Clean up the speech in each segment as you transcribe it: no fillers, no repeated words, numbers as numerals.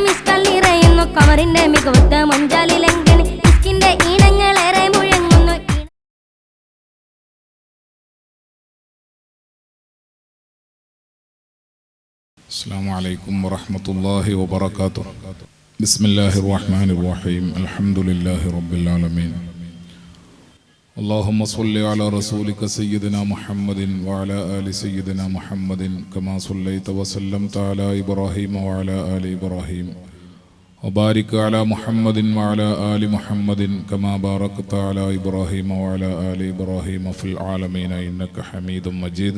മിസ്കൾ നിറയുന്നു കമറിന്റെ മികവുറ്റ മൊഞ്ചാലിലെങ്കണി ഇസ്കിന്റെ ഈണങ്ങളേറെ മുഴങ്ങുന്നു. അസ്സലാമു അലൈക്കും വറഹ്മത്തുള്ളാഹി വബറകാതുഹു. ബിസ്മില്ലാഹിർ റഹ്മാനിർ റഹീം. അൽഹംദുലില്ലാഹി റബ്ബിൽ ആലമീൻ. اللهم صل على رسولك سيدنا محمد وعلى آل سيدنا محمد كما صليت وسلمت على إبراهيم وعلى آل إبراهيم وبارك على محمد وعلى آل محمد كما باركت على إبراهيم وعلى آل إبراهيم في العالمين إنك حميد مجيد.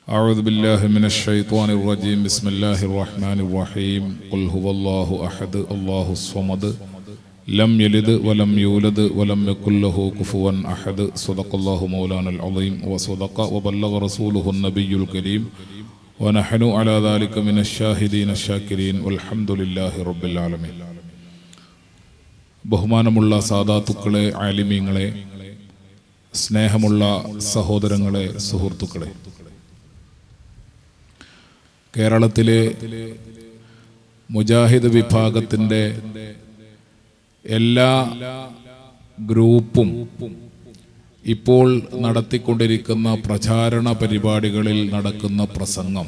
أعوذ بالله من الشيطان الرجيم. بسم الله الرحمن الرحيم. قل هو الله أحد الله الصمد لم يلد ولم يولد ولم يكن له كفوا أحد. صدق الله مولانا العظيم وصدق وبلغ رسوله النبي الكريم ونحن على ذلك من الشاهدين الشاكرين والحمد لله رب العالمين. ബഹുമാനമുള്ള സാദാത്തുക്കളെ, ആലിമീങ്ങളെ, സ്നേഹമുള്ള സഹോദരങ്ങളെ, സുഹൃത്തുക്കളെ, കേരളത്തിലെ മുജാഹിദ് വിഭാഗത്തിൻ്റെ എല്ലാ ഗ്രൂപ്പും ഇപ്പോൾ നടത്തിക്കൊണ്ടിരിക്കുന്ന പ്രചാരണ പരിപാടികളിൽ നടക്കുന്ന പ്രസംഗം,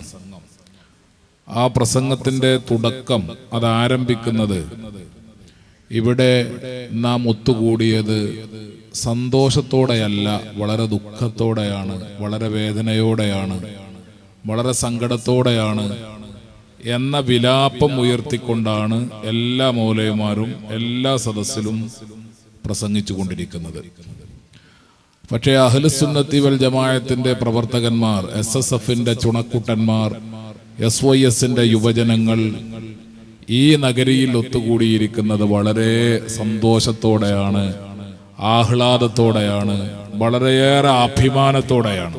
ആ പ്രസംഗത്തിൻ്റെ തുടക്കം അതാരംഭിക്കുന്നത് ഇവിടെ നാം ഒത്തുകൂടിയത് സന്തോഷത്തോടെയല്ല, വളരെ ദുഃഖത്തോടെയാണ്, വളരെ വേദനയോടെയാണ്, വളരെ സങ്കടത്തോടെയാണ് എന്ന വിലാപം ഉയർത്തിക്കൊണ്ടാണ് എല്ലാ മൗലവിമാരും എല്ലാ സദസ്സിലും പ്രസംഗിച്ചു കൊണ്ടിരിക്കുന്നത്. പക്ഷേ അഹ്ലുസുന്നത്തി വൽ ജമാഅത്തിന്റെ പ്രവർത്തകന്മാർ, SSFന്റെ ചുണക്കുട്ടന്മാർ, SYSന്റെ യുവജനങ്ങൾ ഈ നഗരിയിൽ ഒത്തുകൂടിയിരിക്കുന്നത് വളരെ സന്തോഷത്തോടെയാണ്, ആഹ്ലാദത്തോടെയാണ്, വളരെയേറെ അഭിമാനത്തോടെയാണ്.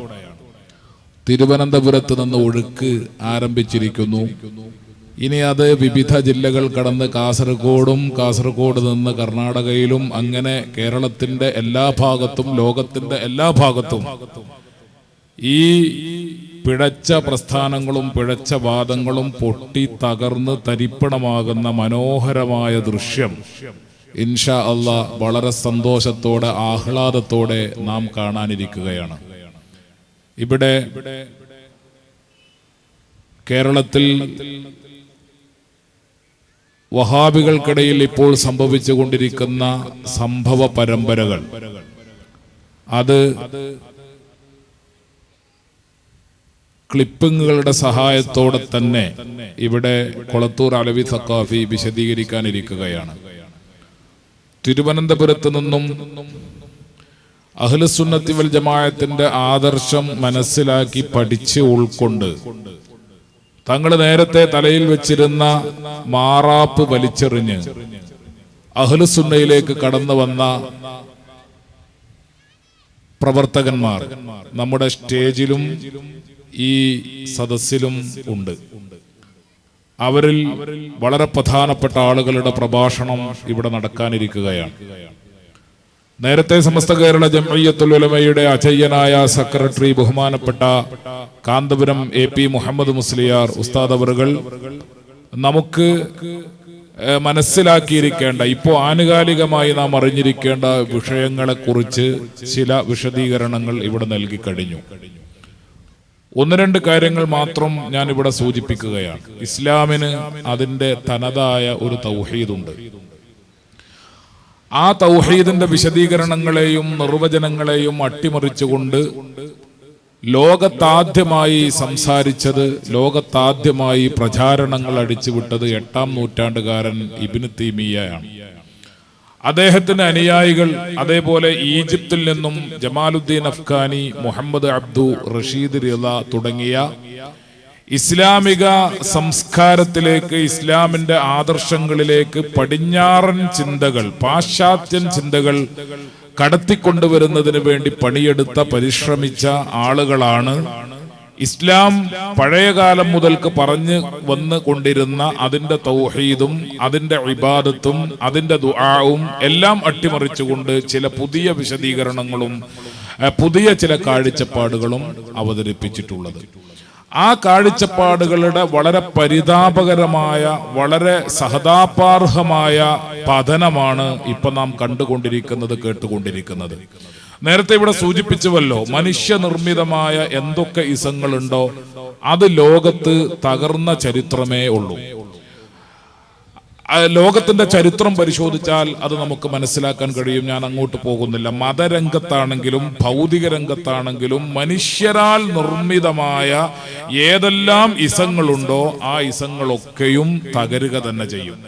തിരുവനന്തപുരത്ത് നിന്ന് ഒഴുക്ക് ആരംഭിച്ചിരിക്കുന്നു. ഇനി അത് വിവിധ ജില്ലകൾ കടന്ന് കാസർഗോഡ് നിന്ന് കർണാടകയിലും അങ്ങനെ കേരളത്തിന്റെ എല്ലാ ഭാഗത്തും, ലോകത്തിന്റെ എല്ലാ ഭാഗത്തും ഈ പിഴച്ച പ്രസ്ഥാനങ്ങളും പിഴച്ച വാദങ്ങളും പൊട്ടി തകർന്ന് തരിപ്പണമാകുന്ന മനോഹരമായ ദൃശ്യം ഇൻഷാ അല്ലാഹ് വളരെ സന്തോഷത്തോടെ ആഹ്ലാദത്തോടെ നാം കാണാനിരിക്കുകയാണ്. ഇവിടെ കേരളത്തിൽ വഹാബികൾക്കിടയിൽ ഇപ്പോൾ സംഭവിച്ചുകൊണ്ടിരിക്കുന്ന സംഭവ പരമ്പരകൾ, അത് ക്ലിപ്പിങ്ങുകളുടെ സഹായത്തോടെ തന്നെ ഇവിടെ കൊളത്തൂർ അലവി സഖാഫി വിശദീകരിക്കാനിരിക്കുകയാണ്. തിരുവനന്തപുരത്ത് നിന്നും അഹ്ലുസുന്നത്തി വൽ ജമാഅത്തിന്റെ ആദർശം മനസ്സിലാക്കി പഠിച്ച് ഉൾക്കൊണ്ട് തങ്ങൾ നേരത്തെ തലയിൽ വെച്ചിരുന്ന മാറാപ്പ് വലിച്ചെറിഞ്ഞ് അഹ്ലുസുന്നയിലേക്ക് കടന്നു വന്ന പ്രവർത്തകന്മാർ നമ്മുടെ സ്റ്റേജിലും ഈ സദസ്സിലും ഉണ്ട്. അവരിൽ വളരെ പ്രധാനപ്പെട്ട ആളുകളുടെ പ്രഭാഷണം ഇവിടെ നടക്കാനിരിക്കുകയാണ്. നേരത്തെ സമസ്ത കേരള ജംഇയ്യത്തുൽ ഉലമയുടെ അജയ്യനായ സെക്രട്ടറി ബഹുമാനപ്പെട്ട കാന്തപുരം AP മുഹമ്മദ് മുസ്ലിയാർ ഉസ്താദ് അവറുകൾ നമുക്ക് മനസ്സിലാക്കിയിരിക്കേണ്ട, ഇപ്പോൾ ആനുകാലികമായി നാം അറിഞ്ഞിരിക്കേണ്ട വിഷയങ്ങളെക്കുറിച്ച് ചില വിശദീകരണങ്ങൾ ഇവിടെ നൽകി കഴിഞ്ഞു. ഒന്ന് രണ്ട് കാര്യങ്ങൾ മാത്രം ഞാൻ ഇവിടെ സൂചിപ്പിക്കുകയാണ്. ഇസ്ലാമിന് അതിൻ്റെ തനതായ ഒരു തൗഹീദുണ്ട്. ആ തൗഹീദിന്റെ വിശദീകരണങ്ങളെയും നിർവചനങ്ങളെയും അട്ടിമറിച്ചുകൊണ്ട് ലോകത്താദ്യമായി സംസാരിച്ചത്, ലോകത്താദ്യമായി പ്രചാരണങ്ങൾ അടിച്ചുവിട്ടത് 8ാം നൂറ്റാണ്ടുകാരൻ ഇബ്നു തൈമിയ്യയാണ്. അദ്ദേഹത്തിന്റെ അനുയായികൾ, അതേപോലെ ഈജിപ്തിൽ നിന്നും ജമാലുദ്ദീൻ അഫ്ഗാനി, മുഹമ്മദ് അബ്ദു, റഷീദ് റിള തുടങ്ങിയ ഇസ്ലാമിക സംസ്കാരത്തിലേക്ക്, ഇസ്ലാമിന്റെ ആദർശങ്ങളിലേക്ക് പടിഞ്ഞാറൻ ചിന്തകൾ, പാശ്ചാത്യൻ ചിന്തകൾ കടത്തിക്കൊണ്ടുവരുന്നതിന് വേണ്ടി പണിയെടുത്ത, പരിശ്രമിച്ച ആളുകളാണ്. ഇസ്ലാം പഴയകാലം മുതൽക്ക് പറഞ്ഞു വന്നു കൊണ്ടിരുന്ന അതിന്റെ തൗഹീദും അതിന്റെ ഇബാദത്തും അതിന്റെ ദുആവും എല്ലാം അട്ടിമറിച്ചുകൊണ്ട് ചില പുതിയ വിശദീകരണങ്ങളും പുതിയ ചില കാഴ്ചപ്പാടുകളും അവതരിപ്പിച്ചിട്ടുള്ളത്. ആ കാഴ്ചപ്പാടുകളുടെ വളരെ പരിതാപകരമായ, വളരെ സഹതാപാർഹമായ പതനമാണ് ഇപ്പൊ നാം കണ്ടുകൊണ്ടിരിക്കുന്നത്, കേട്ടുകൊണ്ടിരിക്കുന്നത്. നേരത്തെ ഇവിടെ സൂചിപ്പിച്ചുവല്ലോ, മനുഷ്യനിർമ്മിതമായ എന്തൊക്കെ ഇസങ്ങളുണ്ടോ അത് ലോകത്ത് തകർന്ന ചരിത്രമേ ഉള്ളൂ. ലോകത്തിന്റെ ചരിത്രം പരിശോധിച്ചാൽ അത് നമുക്ക് മനസ്സിലാക്കാൻ കഴിയും. ഞാൻ അങ്ങോട്ട് പോകുന്നില്ല. മതരംഗത്താണെങ്കിലും ഭൗതിക രംഗത്താണെങ്കിലും മനുഷ്യരാൽ നിർമ്മിതമായ ഏതെല്ലാം ഇസങ്ങളുണ്ടോ ആ ഇസങ്ങളൊക്കെയും തകരുക തന്നെ ചെയ്യും.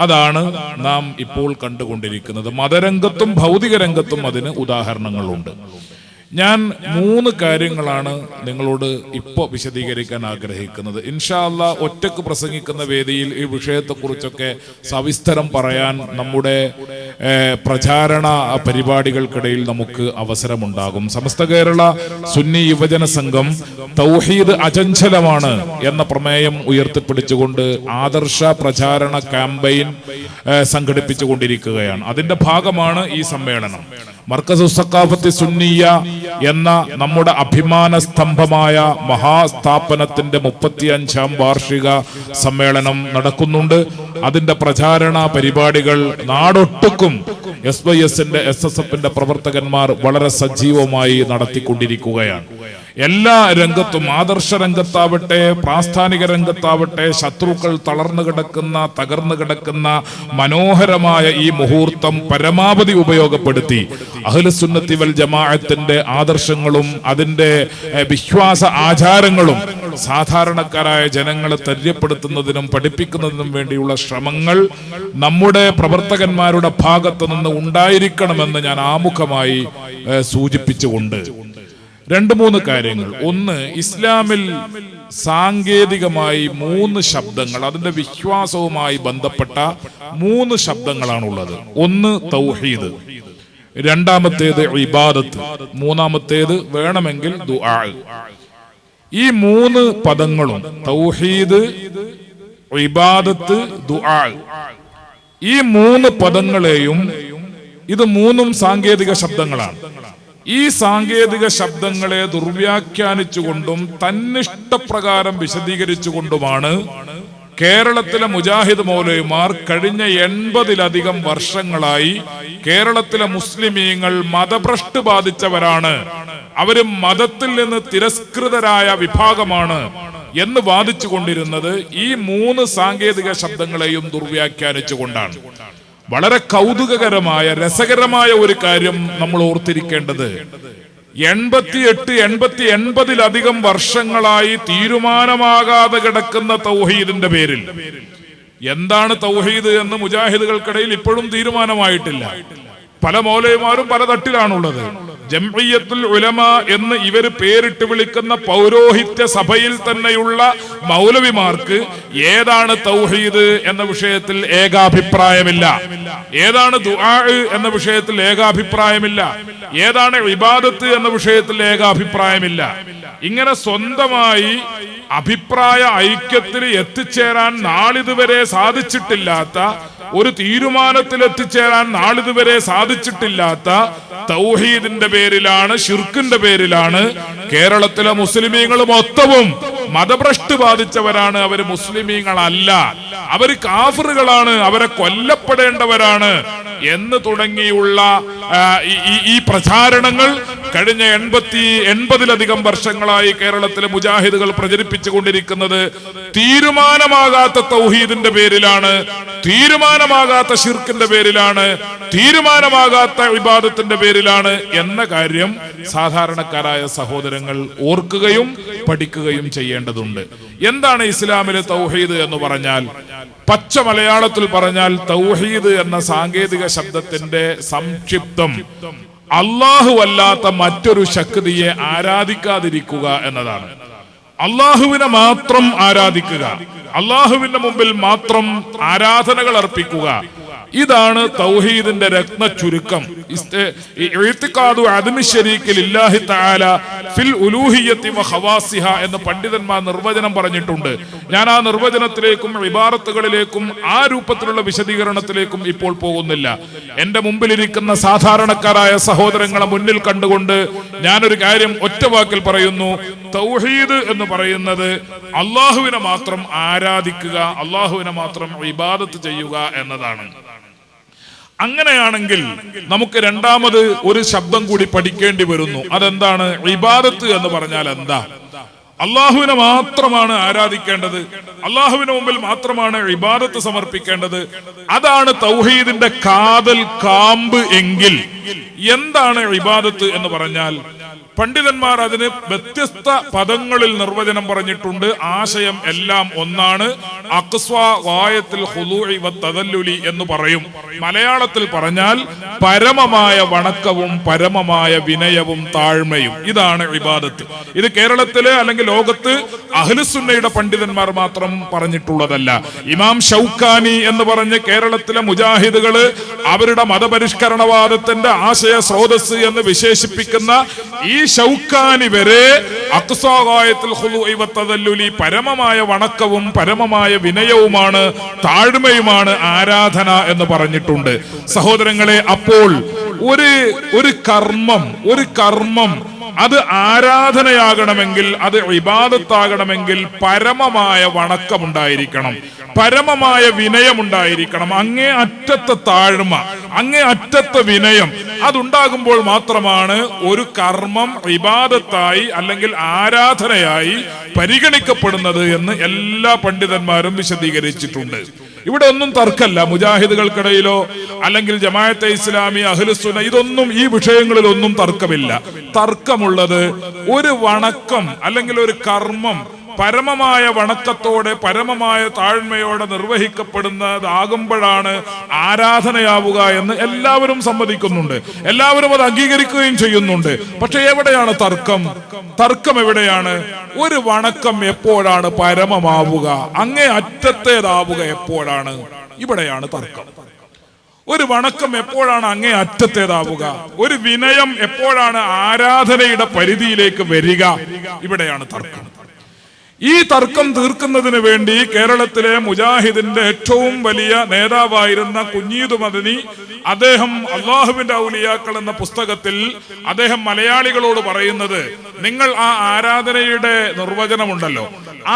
അതാണ് നാം ഇപ്പോൾ കണ്ടുകൊണ്ടിരിക്കുന്നത്. മതരംഗത്തും ഭൗതിക രംഗത്തും അതിന് ഉദാഹരണങ്ങളുണ്ട്. ഞാൻ 3 കാര്യങ്ങളാണ് നിങ്ങളോട് ഇപ്പോൾ വിശദീകരിക്കാൻ ആഗ്രഹിക്കുന്നത്. ഇൻഷാ അല്ലാ ഒറ്റക്ക് പ്രസംഗിക്കുന്ന വേദിയിൽ ഈ വിഷയത്തെക്കുറിച്ചൊക്കെ സവിസ്തരം പറയാൻ നമ്മുടെ പ്രചാരണ പരിപാടികൾക്കിടയിൽ നമുക്ക് അവസരമുണ്ടാകും. സമസ്ത കേരള സുന്നി യുവജന സംഘം തൗഹീദ് അചഞ്ചലമാണ് എന്ന പ്രമേയം ഉയർത്തിപ്പിടിച്ചുകൊണ്ട് ആദർശ പ്രചാരണ ക്യാമ്പയിൻ സംഘടിപ്പിച്ചുകൊണ്ടിരിക്കുകയാണ്. അതിന്റെ ഭാഗമാണ് ഈ സമ്മേളനം. മർക്കസു സഖാഫത്തി സുന്നിയ എന്ന നമ്മുടെ അഭിമാന സ്തംഭമായ മഹാസ്ഥാപനത്തിന്റെ 35ാം വാർഷിക സമ്മേളനം നടക്കുന്നുണ്ട്. അതിന്റെ പ്രചാരണ പരിപാടികൾ നാടൊട്ടുക്കും SYSന്റെ SSFന്റെ പ്രവർത്തകന്മാർ വളരെ സജീവമായി നടത്തിക്കൊണ്ടിരിക്കുകയാണ്. എല്ലാ രംഗത്തും, ആദർശ രംഗത്താവട്ടെ, പ്രാസ്ഥാനിക രംഗത്താവട്ടെ, ശത്രുക്കൾ തളർന്നു കിടക്കുന്ന, തകർന്നു കിടക്കുന്ന മനോഹരമായ ഈ മുഹൂർത്തം പരമാവധി ഉപയോഗപ്പെടുത്തി അഹ്ലുസുന്നത്തി വൽ ജമാഅത്തിന്റെ ആദർശങ്ങളും അതിന്റെ വിശ്വാസ ആചാരങ്ങളും സാധാരണക്കാരായ ജനങ്ങളെ തര്യപ്പെടുത്തുന്നതിനും പഠിപ്പിക്കുന്നതിനും വേണ്ടിയുള്ള ശ്രമങ്ങൾ നമ്മുടെ പ്രവർത്തകന്മാരുടെ ഭാഗത്തു നിന്ന് ഉണ്ടായിരിക്കണമെന്ന് ഞാൻ ആമുഖമായി സൂചിപ്പിച്ചുകൊണ്ട് 2-3 കാര്യങ്ങൾ. ഒന്ന്, ഇസ്ലാമിൽ സാങ്കേതികമായി 3 ശബ്ദങ്ങൾ, അതിന്റെ വിശ്വാസവുമായി ബന്ധപ്പെട്ട 3 ശബ്ദങ്ങളാണുള്ളത്. ഒന്ന് തൗഹീദ്, രണ്ടാമത്തേത് ഇബാദത്ത്, മൂന്നാമത്തേത് വേണമെങ്കിൽ ദുആ. ഈ 3 പദങ്ങളും തൗഹീദ്, ഇബാദത്ത്, ദുആ, ഈ 3 പദങ്ങളെയും, ഇത് 3ഉം സാങ്കേതിക ശബ്ദങ്ങളാണ്. ഈ സാങ്കേതിക ശബ്ദങ്ങളെ ദുർവ്യാഖ്യാനിച്ചുകൊണ്ടും തന്നിഷ്ടപ്രകാരം വിശദീകരിച്ചുകൊണ്ടുമാണ് കേരളത്തിലെ മുജാഹിദ് മൗലവിമാർ കഴിഞ്ഞ 80-ലധികം വർഷങ്ങളായി കേരളത്തിലെ മുസ്ലിമീങ്ങൾ മതഭ്രഷ്ട് ബാധിച്ചവരാണ്, അവര് മതത്തിൽ നിന്ന് തിരസ്കൃതരായ വിഭാഗമാണ് എന്ന് വാദിച്ചു കൊണ്ടിരുന്നത് ഈ 3 സാങ്കേതിക ശബ്ദങ്ങളെയും ദുർവ്യാഖ്യാനിച്ചുകൊണ്ടാണ്. വളരെ കൗതുകകരമായ, രസകരമായ ഒരു കാര്യം നമ്മൾ ഓർത്തിരിക്കേണ്ടത്, 88-80-80-ലധികം വർഷങ്ങളായി തീരുമാനമാകാതെ കിടക്കുന്ന തൗഹീദിന്റെ പേരിൽ, എന്താണ് തൗഹീദ് എന്ന് മുജാഹിദുകൾക്കിടയിൽ ഇപ്പോഴും തീരുമാനമായിട്ടില്ല. പല മൗലവിമാരും പല തട്ടിലാണുള്ളത്. ജംഇയ്യത്തുൽ ഉലമ എന്ന് ഇവര് പേരിട്ട് വിളിക്കുന്ന പൗരോഹിത്യ സഭയിൽ തന്നെയുള്ള മൗലവിമാർക്ക് ഏതാണ് തൗഹീദ് എന്ന വിഷയത്തിൽ ഏകാഭിപ്രായമില്ല, ഏതാണ് ദുആ എന്ന വിഷയത്തിൽ ഏകാഭിപ്രായമില്ല, ഏതാണ് ഇബാദത്ത് എന്ന വിഷയത്തിൽ ഏകാഭിപ്രായമില്ല. ഇങ്ങനെ സ്വന്തമായി അഭിപ്രായ ഐക്യത്തിൽ എത്തിച്ചേരാൻ നാളിതുവരെ സാധിച്ചിട്ടില്ലാത്ത, ഒരു തീരുമാനത്തിൽ എത്തിച്ചേരാൻ നാളിതുവരെ സാധിച്ചിട്ടില്ലാത്ത തൗഹീദിന്റെ പേരിലാണ്, ശിർക്കിന്റെ പേരിലാണ് കേരളത്തിലെ മുസ്ലിമീങ്ങൾ മൊത്തവും മതഭ്രഷ്ട് ബാധിച്ചവരാണ്. അവര് മുസ്ലിമീങ്ങളല്ല, അവര് കാഫിറുകളാണ്, അവരെ കൊല്ലപ്പെടേണ്ടവരാണ് എന്ന് തുടങ്ങിയുള്ള ഈ പ്രചാരണങ്ങൾ കഴിഞ്ഞ 80-ലധികം വർഷങ്ങളായി കേരളത്തിലെ മുജാഹിദുകൾ പ്രചരിപ്പിച്ചു കൊണ്ടിരിക്കുന്നത് തീരുമാനമാകാത്ത തൗഹീദിന്റെ പേരിലാണ്, തീരുമാനമാകാത്ത ശിർക്കിന്റെ പേരിലാണ്, തീരുമാനമാകാത്ത ഇബാദത്തിന്റെ പേരിലാണ് എന്ന കാര്യം സാധാരണക്കാരായ സഹോദരങ്ങൾ ഓർക്കുകയും പഠിക്കുകയും ചെയ്യേണ്ടതുണ്ട്. എന്താണ് ഇസ്ലാമിലെ തൗഹീദ് എന്ന് പറഞ്ഞാൽ? പച്ച മലയാളത്തിൽ പറഞ്ഞാൽ തൗഹീദ് എന്ന സാങ്കേതിക ശബ്ദത്തിന്റെ സംക്ഷിപ്തം അല്ലാഹു അല്ലാത്ത മറ്റൊരു ശക്തിയെ ആരാധിക്കാതിരിക്കുക എന്നതാണ്. അല്ലാഹുവിനെ മാത്രം ആരാധിക്കുക, അല്ലാഹുവിന്റെ മുമ്പിൽ മാത്രം ആരാധനകൾ അർപ്പിക്കുക, ഇതാണ് തൗഹീദിന്റെ രത്ന ചുരുക്കം. ഇഅ്തിഖാദു അദ്മി ശരീക ലില്ലാഹി തആല ഫിൽ ഉലൂഹിയ്യത്തി വ ഖവാസിഹ എന്ന് പണ്ഡിതന്മാർ നിർവചനം പറഞ്ഞിട്ടുണ്ട്. ഞാൻ ആ നിർവചനത്തിലേക്കും ഇബാറത്തുകളിലേക്കും ആ രൂപത്തിലുള്ള വിശദീകരണത്തിലേക്കും ഇപ്പോൾ പോകുന്നില്ല. എന്റെ മുമ്പിലിരിക്കുന്ന സാധാരണക്കാരായ സഹോദരങ്ങളെ മുന്നിൽ കണ്ടുകൊണ്ട് ഞാനൊരു കാര്യം ഒറ്റ വാക്കിൽ പറയുന്നു. തൗഹീദ് എന്ന് പറയുന്നത് അള്ളാഹുവിനെ മാത്രം ആരാധിക്കുക, അള്ളാഹുവിനെ മാത്രം ഇബാദത്ത് ചെയ്യുക എന്നതാണ്. അങ്ങനെയാണെങ്കിൽ നമുക്ക് രണ്ടാമത് ഒരു ശബ്ദം കൂടി പഠിക്കേണ്ടി വരുന്നു. അതെന്താണ്? ഇബാദത്ത് എന്ന് പറഞ്ഞാൽ എന്താ? അള്ളാഹുവിനെ മാത്രമാണ് ആരാധിക്കേണ്ടത്, അള്ളാഹുവിന് മുമ്പിൽ മാത്രമാണ് ഇബാദത്ത് സമർപ്പിക്കേണ്ടത്. അതാണ് തൗഹീദിന്റെ കാതൽ കാമ്പ് എങ്കിൽ എന്താണ് ഇബാദത്ത് എന്ന് പറഞ്ഞാൽ? പണ്ഡിതന്മാർ അതിന് വ്യത്യസ്ത പദങ്ങളിൽ നിർവചനം പറഞ്ഞിട്ടുണ്ട്. ആശയം എല്ലാം ഒന്നാണ്. അഖ്സ്വാ ഗായത്തുൽ ഖുദൂഇ വത്തദല്ലുലി എന്ന് പറയും. മലയാളത്തിൽ പറഞ്ഞാൽ പരമമായ വണക്കവും പരമമായ വിനയവും താഴ്മയും. ഇതാണ് ഇബാദത്ത്. ഇത് കേരളത്തിലെ അല്ലെങ്കിൽ ലോകത്ത് അഹ്ലുസുന്നയുടെ പണ്ഡിതന്മാർ മാത്രം പറഞ്ഞിട്ടുള്ളതല്ല. ഇമാം ഷൗക്കാനി എന്ന് പറഞ്ഞ് കേരളത്തിലെ മുജാഹിദുകള് അവരുടെ മതപരിഷ്കരണവാദത്തിന്റെ ആശയ സ്രോതസ് എന്ന് വിശേഷിപ്പിക്കുന്ന ഈ ഷൗക്കാനി വരെ അഖ്സാ ഗായത്തുൽ ഖുദൂഇ വത്തദല്ലുലി പരമമായ വണക്കവും പരമമായ വിനയവുമാണ്, താഴ്മയുമാണ് ആരാധന എന്ന് പറഞ്ഞിട്ടുണ്ട്. സഹോദരങ്ങളെ, അപ്പോൾ ഒരു കർമ്മം അത് ആരാധനയാകണമെങ്കിൽ, അത് ഇബാദത്താകണമെങ്കിൽ പരമമായ വണക്കമുണ്ടായിരിക്കണം, പരമമായ വിനയമുണ്ടായിരിക്കണം, അങ്ങേ അറ്റത്തെ താഴ്മ, അങ്ങേ അറ്റത്തെ വിനയം. അതുണ്ടാകുമ്പോൾ മാത്രമാണ് ഒരു കർമ്മം ഇബാദത്തായി അല്ലെങ്കിൽ ആരാധനയായി പരിഗണിക്കപ്പെടുന്നത് എന്ന് എല്ലാ പണ്ഡിതന്മാരും വിശദീകരിച്ചിട്ടുണ്ട്. ഇവിടെ ഒന്നും തർക്കമല്ല. മുജാഹിദുകൾക്കിടയിലോ അല്ലെങ്കിൽ ജമാഅത്തെ ഇസ്ലാമി, അഹ്ലുസുന്ന, ഇതൊന്നും ഈ വിഷയങ്ങളിലൊന്നും തർക്കമില്ല. തർക്കമുള്ളത് ഒരു വണക്കം അല്ലെങ്കിൽ ഒരു കർമ്മം പരമമായ വണക്കത്തോടെ പരമമായ താഴ്മയോടെ നിർവഹിക്കപ്പെടുന്നതാകുമ്പോഴാണ് ആരാധനയാവുക എന്ന് എല്ലാവരും സമ്മതിക്കുന്നുണ്ട്, എല്ലാവരും അത് അംഗീകരിക്കുകയും ചെയ്യുന്നുണ്ട്. പക്ഷെ എവിടെയാണ് തർക്കം? തർക്കം എവിടെയാണ്? ഒരു വണക്കം എപ്പോഴാണ് പരമമാവുക, അങ്ങേ അറ്റത്തേതാവുക എപ്പോഴാണ്? ഇവിടെയാണ് തർക്കം. ഒരു വണക്കം എപ്പോഴാണ് അങ്ങേ അറ്റത്തേതാവുക? ഒരു വിനയം എപ്പോഴാണ് ആരാധനയുടെ പരിധിയിലേക്ക് വരിക? ഇവിടെയാണ് തർക്കം. ഈ തർക്കം തീർക്കുന്നതിന് വേണ്ടി കേരളത്തിലെ മുജാഹിദിന്റെ ഏറ്റവും വലിയ നേതാവായിരുന്ന കുഞ്ഞീദ് മദനി, അദ്ദേഹം അള്ളാഹുവിന്റെ ഔലിയാക്കൾ എന്ന പുസ്തകത്തിൽ അദ്ദേഹം മലയാളികളോട് പറയുന്നത്, നിങ്ങൾ ആ ആരാധനയുടെ നിർവചനമുണ്ടല്ലോ,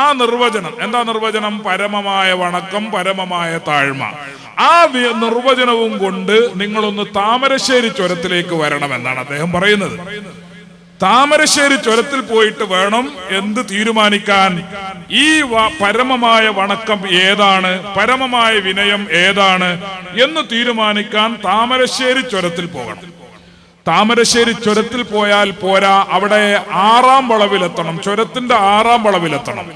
ആ നിർവചനം എന്താ? നിർവചനം പരമമായ വണക്കം, പരമമായ താഴ്മ. ആ നിർവചനവും കൊണ്ട് നിങ്ങളൊന്ന് താമരശ്ശേരി ചുരത്തിലേക്ക് വരണമെന്നാണ് അദ്ദേഹം പറയുന്നത്. താമരശ്ശേരി ചുരത്തിൽ പോയിട്ട് വേണം എന്ത് തീരുമാനിക്കാൻ? ഈ പരമമായ വണക്കം ഏതാണ്, പരമമായ വിനയം ഏതാണ് എന്ന് തീരുമാനിക്കാൻ താമരശ്ശേരി ചുരത്തിൽ പോകണം. താമരശ്ശേരി ചുരത്തിൽ പോയാൽ പോരാ, അവിടെ 6-ാം വളവിലെത്തണം. ചുരത്തിന്റെ 6-ാം വളവിലെത്തണം.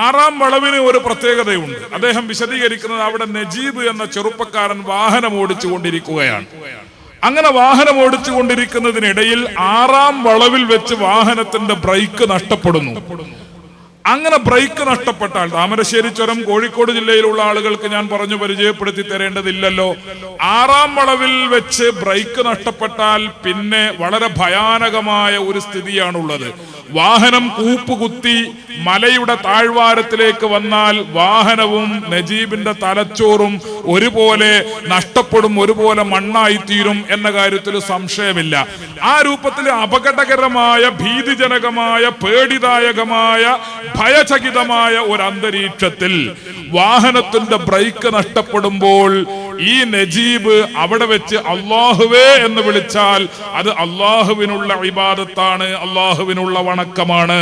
6-ാം വളവിന് ഒരു പ്രത്യേകതയുണ്ട്. അദ്ദേഹം വിശദീകരിക്കുന്നത്, അവിടെ നജീബ് എന്ന ചെറുപ്പക്കാരൻ വാഹനം ഓടിച്ചു കൊണ്ടിരിക്കുകയാണ്. അങ്ങനെ വാഹനം ഓടിച്ചു കൊണ്ടിരിക്കുന്നതിനിടയിൽ 6-ാം വളവിൽ വെച്ച് വാഹനത്തിന്റെ ബ്രേക്ക് നഷ്ടപ്പെടുന്നു. അങ്ങനെ ബ്രേക്ക് നഷ്ടപ്പെട്ടാൽ, താമരശ്ശേരി ചുരം കോഴിക്കോട് ജില്ലയിലുള്ള ആളുകൾക്ക് ഞാൻ പറഞ്ഞു പരിചയപ്പെടുത്തി തരേണ്ടതില്ലല്ലോ, 6-ാം വളവിൽ വെച്ച് ബ്രേക്ക് നഷ്ടപ്പെട്ടാൽ പിന്നെ വളരെ ഭയാനകമായ ഒരു സ്ഥിതിയാണുള്ളത്. വാഹനം കൂപ്പുകുത്തി മലയുടെ താഴ്വാരത്തിലേക്ക് വന്നാൽ വാഹനവും നജീബിന്റെ തലച്ചോറും ഒരുപോലെ നഷ്ടപ്പെടും, ഒരുപോലെ മണ്ണായിത്തീരും എന്ന കാര്യത്തിൽ സംശയമില്ല. ആ രൂപത്തിൽ അപകടകരമായ, ഭീതിജനകമായ, പേടിദായകമായ, ഭയചകിതമായ ഒരു അന്തരീക്ഷത്തിൽ വാഹനത്തിന്റെ ബ്രേക്ക് നഷ്ടപ്പെടുമ്പോൾ ഈ നജീബ് അവിടെ വെച്ച് അള്ളാഹുവേ എന്ന് വിളിച്ചാൽ അത് അള്ളാഹുവിനുള്ള ഇബാദത്താണ്, അള്ളാഹുവിനുള്ള വണക്കമാണ്.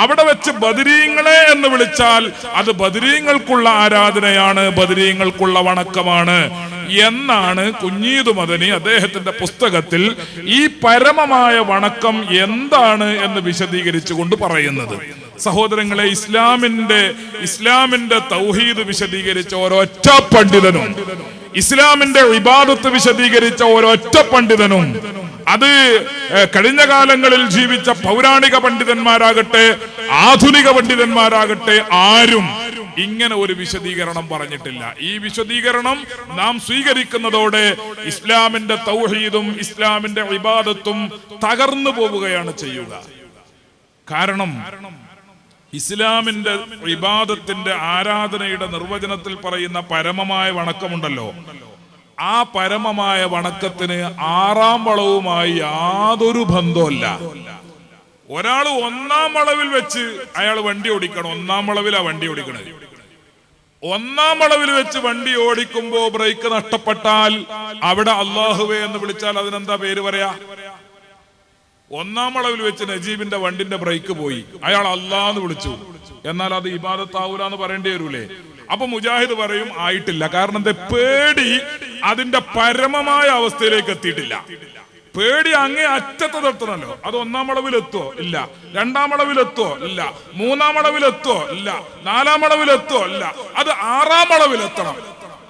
അവിടെ വെച്ച് ബദരീങ്ങളെ എന്ന് വിളിച്ചാൽ അത് ബദരീങ്ങൾക്കുള്ള ആരാധനയാണ്, ബദരീങ്ങൾക്കുള്ള വണക്കമാണ് എന്നാണ് കുഞ്ഞീദ് മദനി അദ്ദേഹത്തിന്റെ പുസ്തകത്തിൽ ഈ പരമമായ വണക്കം എന്താണ് എന്ന് വിശദീകരിച്ചുകൊണ്ട് പറയുന്നത്. സഹോദരങ്ങളെ, ഇസ്ലാമിന്റെ തൗഹീദ് വിശദീകരിച്ച ഒരൊറ്റ പണ്ഡിതനും, ഇസ്ലാമിന്റെ ഇബാദത്ത് വിശദീകരിച്ച ഒരൊറ്റ പണ്ഡിതനും, അത് കഴിഞ്ഞ കാലങ്ങളിൽ ജീവിച്ച പൗരാണിക പണ്ഡിതന്മാരാകട്ടെ ആധുനിക പണ്ഡിതന്മാരാകട്ടെ ആരും ഇങ്ങനെ ഒരു വിശദീകരണം പറഞ്ഞിട്ടില്ല. ഈ വിശദീകരണം നാം സ്വീകരിക്കുന്നതോടെ ഇസ്ലാമിന്റെ തൗഹീദും ഇസ്ലാമിന്റെ ഇബാദത്തും തകർന്നു പോവുകയാണ് ചെയ്യുക. കാരണം ഇസ്ലാമിന്റെ ഇബാദത്തിന്റെ ആരാധനയുടെ നിർവചനത്തിൽ പറയുന്ന പരമമായ വണക്കമുണ്ടല്ലോ, ആ പരമമായ വണക്കത്തിന് ആറാം വളവുമായി യാതൊരു ബന്ധവുമില്ല. ഒരാൾ ഒന്നാം വളവിൽ വെച്ച് അയാൾ വണ്ടി ഓടിക്കണം. ഒന്നാം വളവിലാ വണ്ടി ഓടിക്കണത്. ഒന്നാം വളവിൽ വെച്ച് വണ്ടി ഓടിക്കുമ്പോ ബ്രേക്ക് നഷ്ടപ്പെട്ടാൽ അവിടെ അല്ലാഹുവേ എന്ന് വിളിച്ചാൽ അതിനെന്താ പേര് പറയാ? ഒന്നാം വളവിൽ വെച്ച് നജീബിന്റെ വണ്ടിന്റെ ബ്രേക്ക് പോയി, അയാൾ അല്ലാന്ന് വിളിച്ചു, എന്നാൽ അത് ഇബാദത്താവൂല എന്ന് പറയേണ്ടി വരൂലേ? അപ്പൊ മുജാഹിദ് പറയും ആയിട്ടില്ല. കാരണം എന്താ? പേടി അതിന്റെ പരമമായ അവസ്ഥയിലേക്ക് എത്തിയിട്ടില്ല. പേടി അങ്ങേ അറ്റത്ത് നിർത്തണല്ലോ. അത് ഒന്നാം അളവിലെത്തോ? ഇല്ല. രണ്ടാം അളവിലെത്തോ? ഇല്ല. മൂന്നാം അളവിലെത്തോ? ഇല്ല. നാലാം അളവിലെത്തോ? ഇല്ല. അത് ആറാം അളവിലെത്തണം.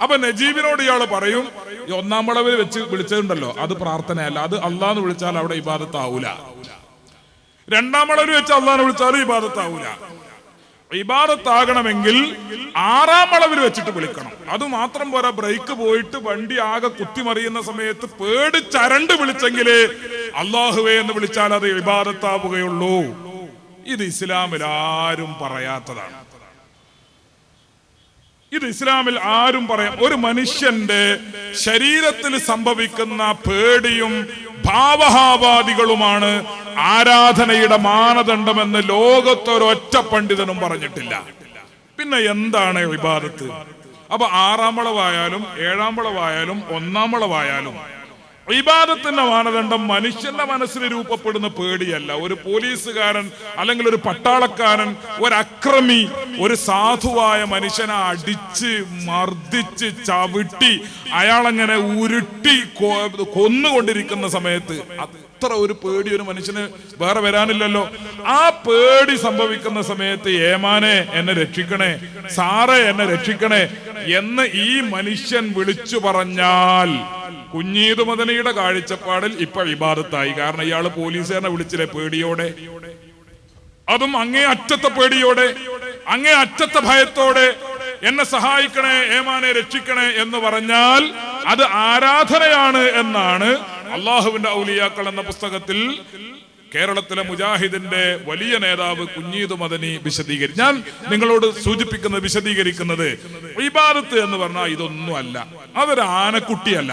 അപ്പൊ നജീബിനോട് ഇയാള് പറയും, ഈ ഒന്നാം അളവിൽ വെച്ച് വിളിച്ചതുണ്ടല്ലോ അത് പ്രാർത്ഥനയല്ല, അത് അള്ളാന്ന് വിളിച്ചാൽ അവിടെ ഇബാദത്താവൂല. രണ്ടാം അളവിൽ വെച്ച് അള്ളാന്ന് വിളിച്ചാലും ഇബാദത്താവൂല. ഇബാദത്താകണമെങ്കിൽ ആറാം അളവിൽ വെച്ചിട്ട് വിളിക്കണം. അത് മാത്രം പോരാ, ബ്രേക്ക് പോയിട്ട് വണ്ടി ആകെ കുത്തിമറിയുന്ന സമയത്ത് പേടിച്ചരണ്ട് വിളിച്ചെങ്കിലേ അല്ലാഹുവേ എന്ന് വിളിച്ചാൽ അത് ഇബാദത്താവുകയുള്ളൂ. ഇത് ഇസ്ലാമിൽ ആരും പറയാത്തതാണ്. ഇത് ഇസ്ലാമിൽ ആരും പറയാം. ഒരു മനുഷ്യന്റെ ശരീരത്തിൽ സംഭവിക്കുന്ന പേടിയും ഭാവഹാവാദികളുമാണ് ആരാധനയുടെ മാനദണ്ഡമെന്ന് ലോകത്തൊരൊറ്റ പണ്ഡിതനും പറഞ്ഞിട്ടില്ല. പിന്നെ എന്താണ് ഇബാദത്ത്? അപ്പൊ ആറാം വളവായാലും ഏഴാം വളവായാലും ഒന്നാം വളവായാലും ഇബാദത്തിന്റെ മാനദണ്ഡം മനുഷ്യന്റെ മനസ്സിൽ രൂപപ്പെടുന്ന പേടിയല്ല. ഒരു പോലീസുകാരൻ അല്ലെങ്കിൽ ഒരു പട്ടാളക്കാരൻ, ഒരു അക്രമി ഒരു സാധുവായ മനുഷ്യനെ അടിച്ച് മർദ്ദിച്ച് ചവിട്ടി അയാളങ്ങനെ ഉരുട്ടി കൊന്നുകൊണ്ടിരിക്കുന്ന സമയത്ത് അത്ര ഒരു പേടി ഒരു മനുഷ്യന് വേറെ വരാനില്ലല്ലോ. ആ പേടി സംഭവിക്കുന്ന സമയത്ത് ഏമാനെ എന്നെ രക്ഷിക്കണേ, സാറേ എന്നെ രക്ഷിക്കണേ എന്ന് ഈ മനുഷ്യൻ വിളിച്ചു പറഞ്ഞാൽ കുഞ്ഞീദ് മദനിയുടെ കാഴ്ചപ്പാടിൽ ഇപ്പൊ ഇബാദത്തായി. കാരണം ഇയാള് പോലീസുകാരനെ വിളിച്ചില്ലേ പേടിയോടെ, അതും അങ്ങേ അറ്റത്തെ പേടിയോടെ, അങ്ങേ അറ്റത്തെ ഭയത്തോടെ, എന്നെ സഹായിക്കണേ, ഏമാനെ രക്ഷിക്കണേ എന്ന് പറഞ്ഞാൽ അത് ആരാധനയാണ് എന്നാണ് അള്ളാഹുവിന്റെ ഔലിയാക്കൾ എന്ന പുസ്തകത്തിൽ കേരളത്തിലെ മുജാഹിദിന്റെ വലിയ നേതാവ് കുഞ്ഞീദ് മദനി വിശദീകരിച്ചു. ഞാൻ നിങ്ങളോട് വിശദീകരിക്കുന്നത് ഇബാദത്ത് എന്ന് പറഞ്ഞാൽ ഇതൊന്നും അല്ല, അതൊരു ആനക്കുട്ടിയല്ല.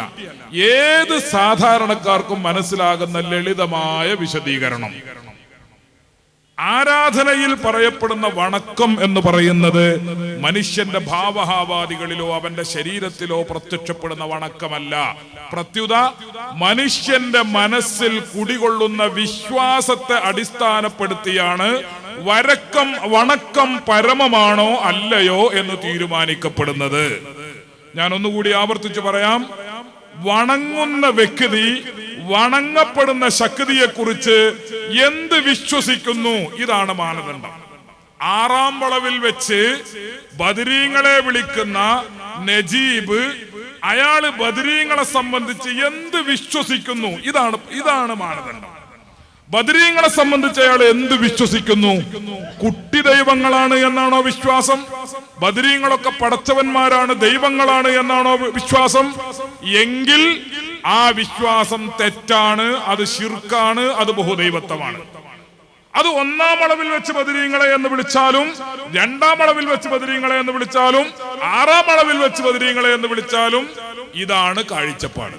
ഏത് സാധാരണക്കാർക്കും മനസ്സിലാകുന്ന ലളിതമായ വിശദീകരണം. ആരാധനയിൽ പറയപ്പെടുന്ന വണക്കം എന്ന് പറയുന്നത് മനുഷ്യന്റെ ഭാവഹാവാദികളിലോ അവന്റെ ശരീരത്തിലോ പ്രത്യക്ഷപ്പെടുന്ന വണക്കമല്ല. പ്രത്യുത മനുഷ്യന്റെ മനസ്സിൽ കുടികൊള്ളുന്ന വിശ്വാസത്തെ അടിസ്ഥാനപ്പെടുത്തിയാണ് വണക്കം പരമമാണോ അല്ലയോ എന്ന് തീരുമാനിക്കപ്പെടുന്നത്. ഞാൻ ഒന്നുകൂടി ആവർത്തിച്ചു പറയാം. വണങ്ങുന്ന വ്യക്തി വണങ്ങപ്പെടുന്ന ശക്തിയെ കുറിച്ച് എന്ത് വിശ്വസിക്കുന്നു, ഇതാണ് മാനദണ്ഡം. ആറാം വളവിൽ വെച്ച് ബദരീങ്ങളെ വിളിക്കുന്ന നജീബ് അയാള് ബദരീങ്ങളെ സംബന്ധിച്ച് എന്ത് വിശ്വസിക്കുന്നു, ഇതാണ് മാനദണ്ഡം. ബദരീങ്ങളെ സംബന്ധിച്ച് അയാൾ എന്ത് വിശ്വസിക്കുന്നു? കുട്ടി ദൈവങ്ങളാണ് എന്നാണോ വിശ്വാസം? ബദരീങ്ങളൊക്കെ പടച്ചവന്മാരാണ്, ദൈവങ്ങളാണ് എന്നാണോ വിശ്വാസം? എങ്കിൽ ആ വിശ്വാസം തെറ്റാണ്, അത് ശിർക്കാണ്, അത് ബഹുദൈവത്വമാണ്. അത് ഒന്നാം അളവിൽ വെച്ച് ബദരീങ്ങളെ എന്ന് വിളിച്ചാലും, രണ്ടാം അളവിൽ വെച്ച് ബദരീങ്ങളെ എന്ന് വിളിച്ചാലും, ആറാം അളവിൽ വെച്ച് ബദരീങ്ങളെ എന്ന് വിളിച്ചാലും ഇതാണ് കാഴ്ചപ്പാട്.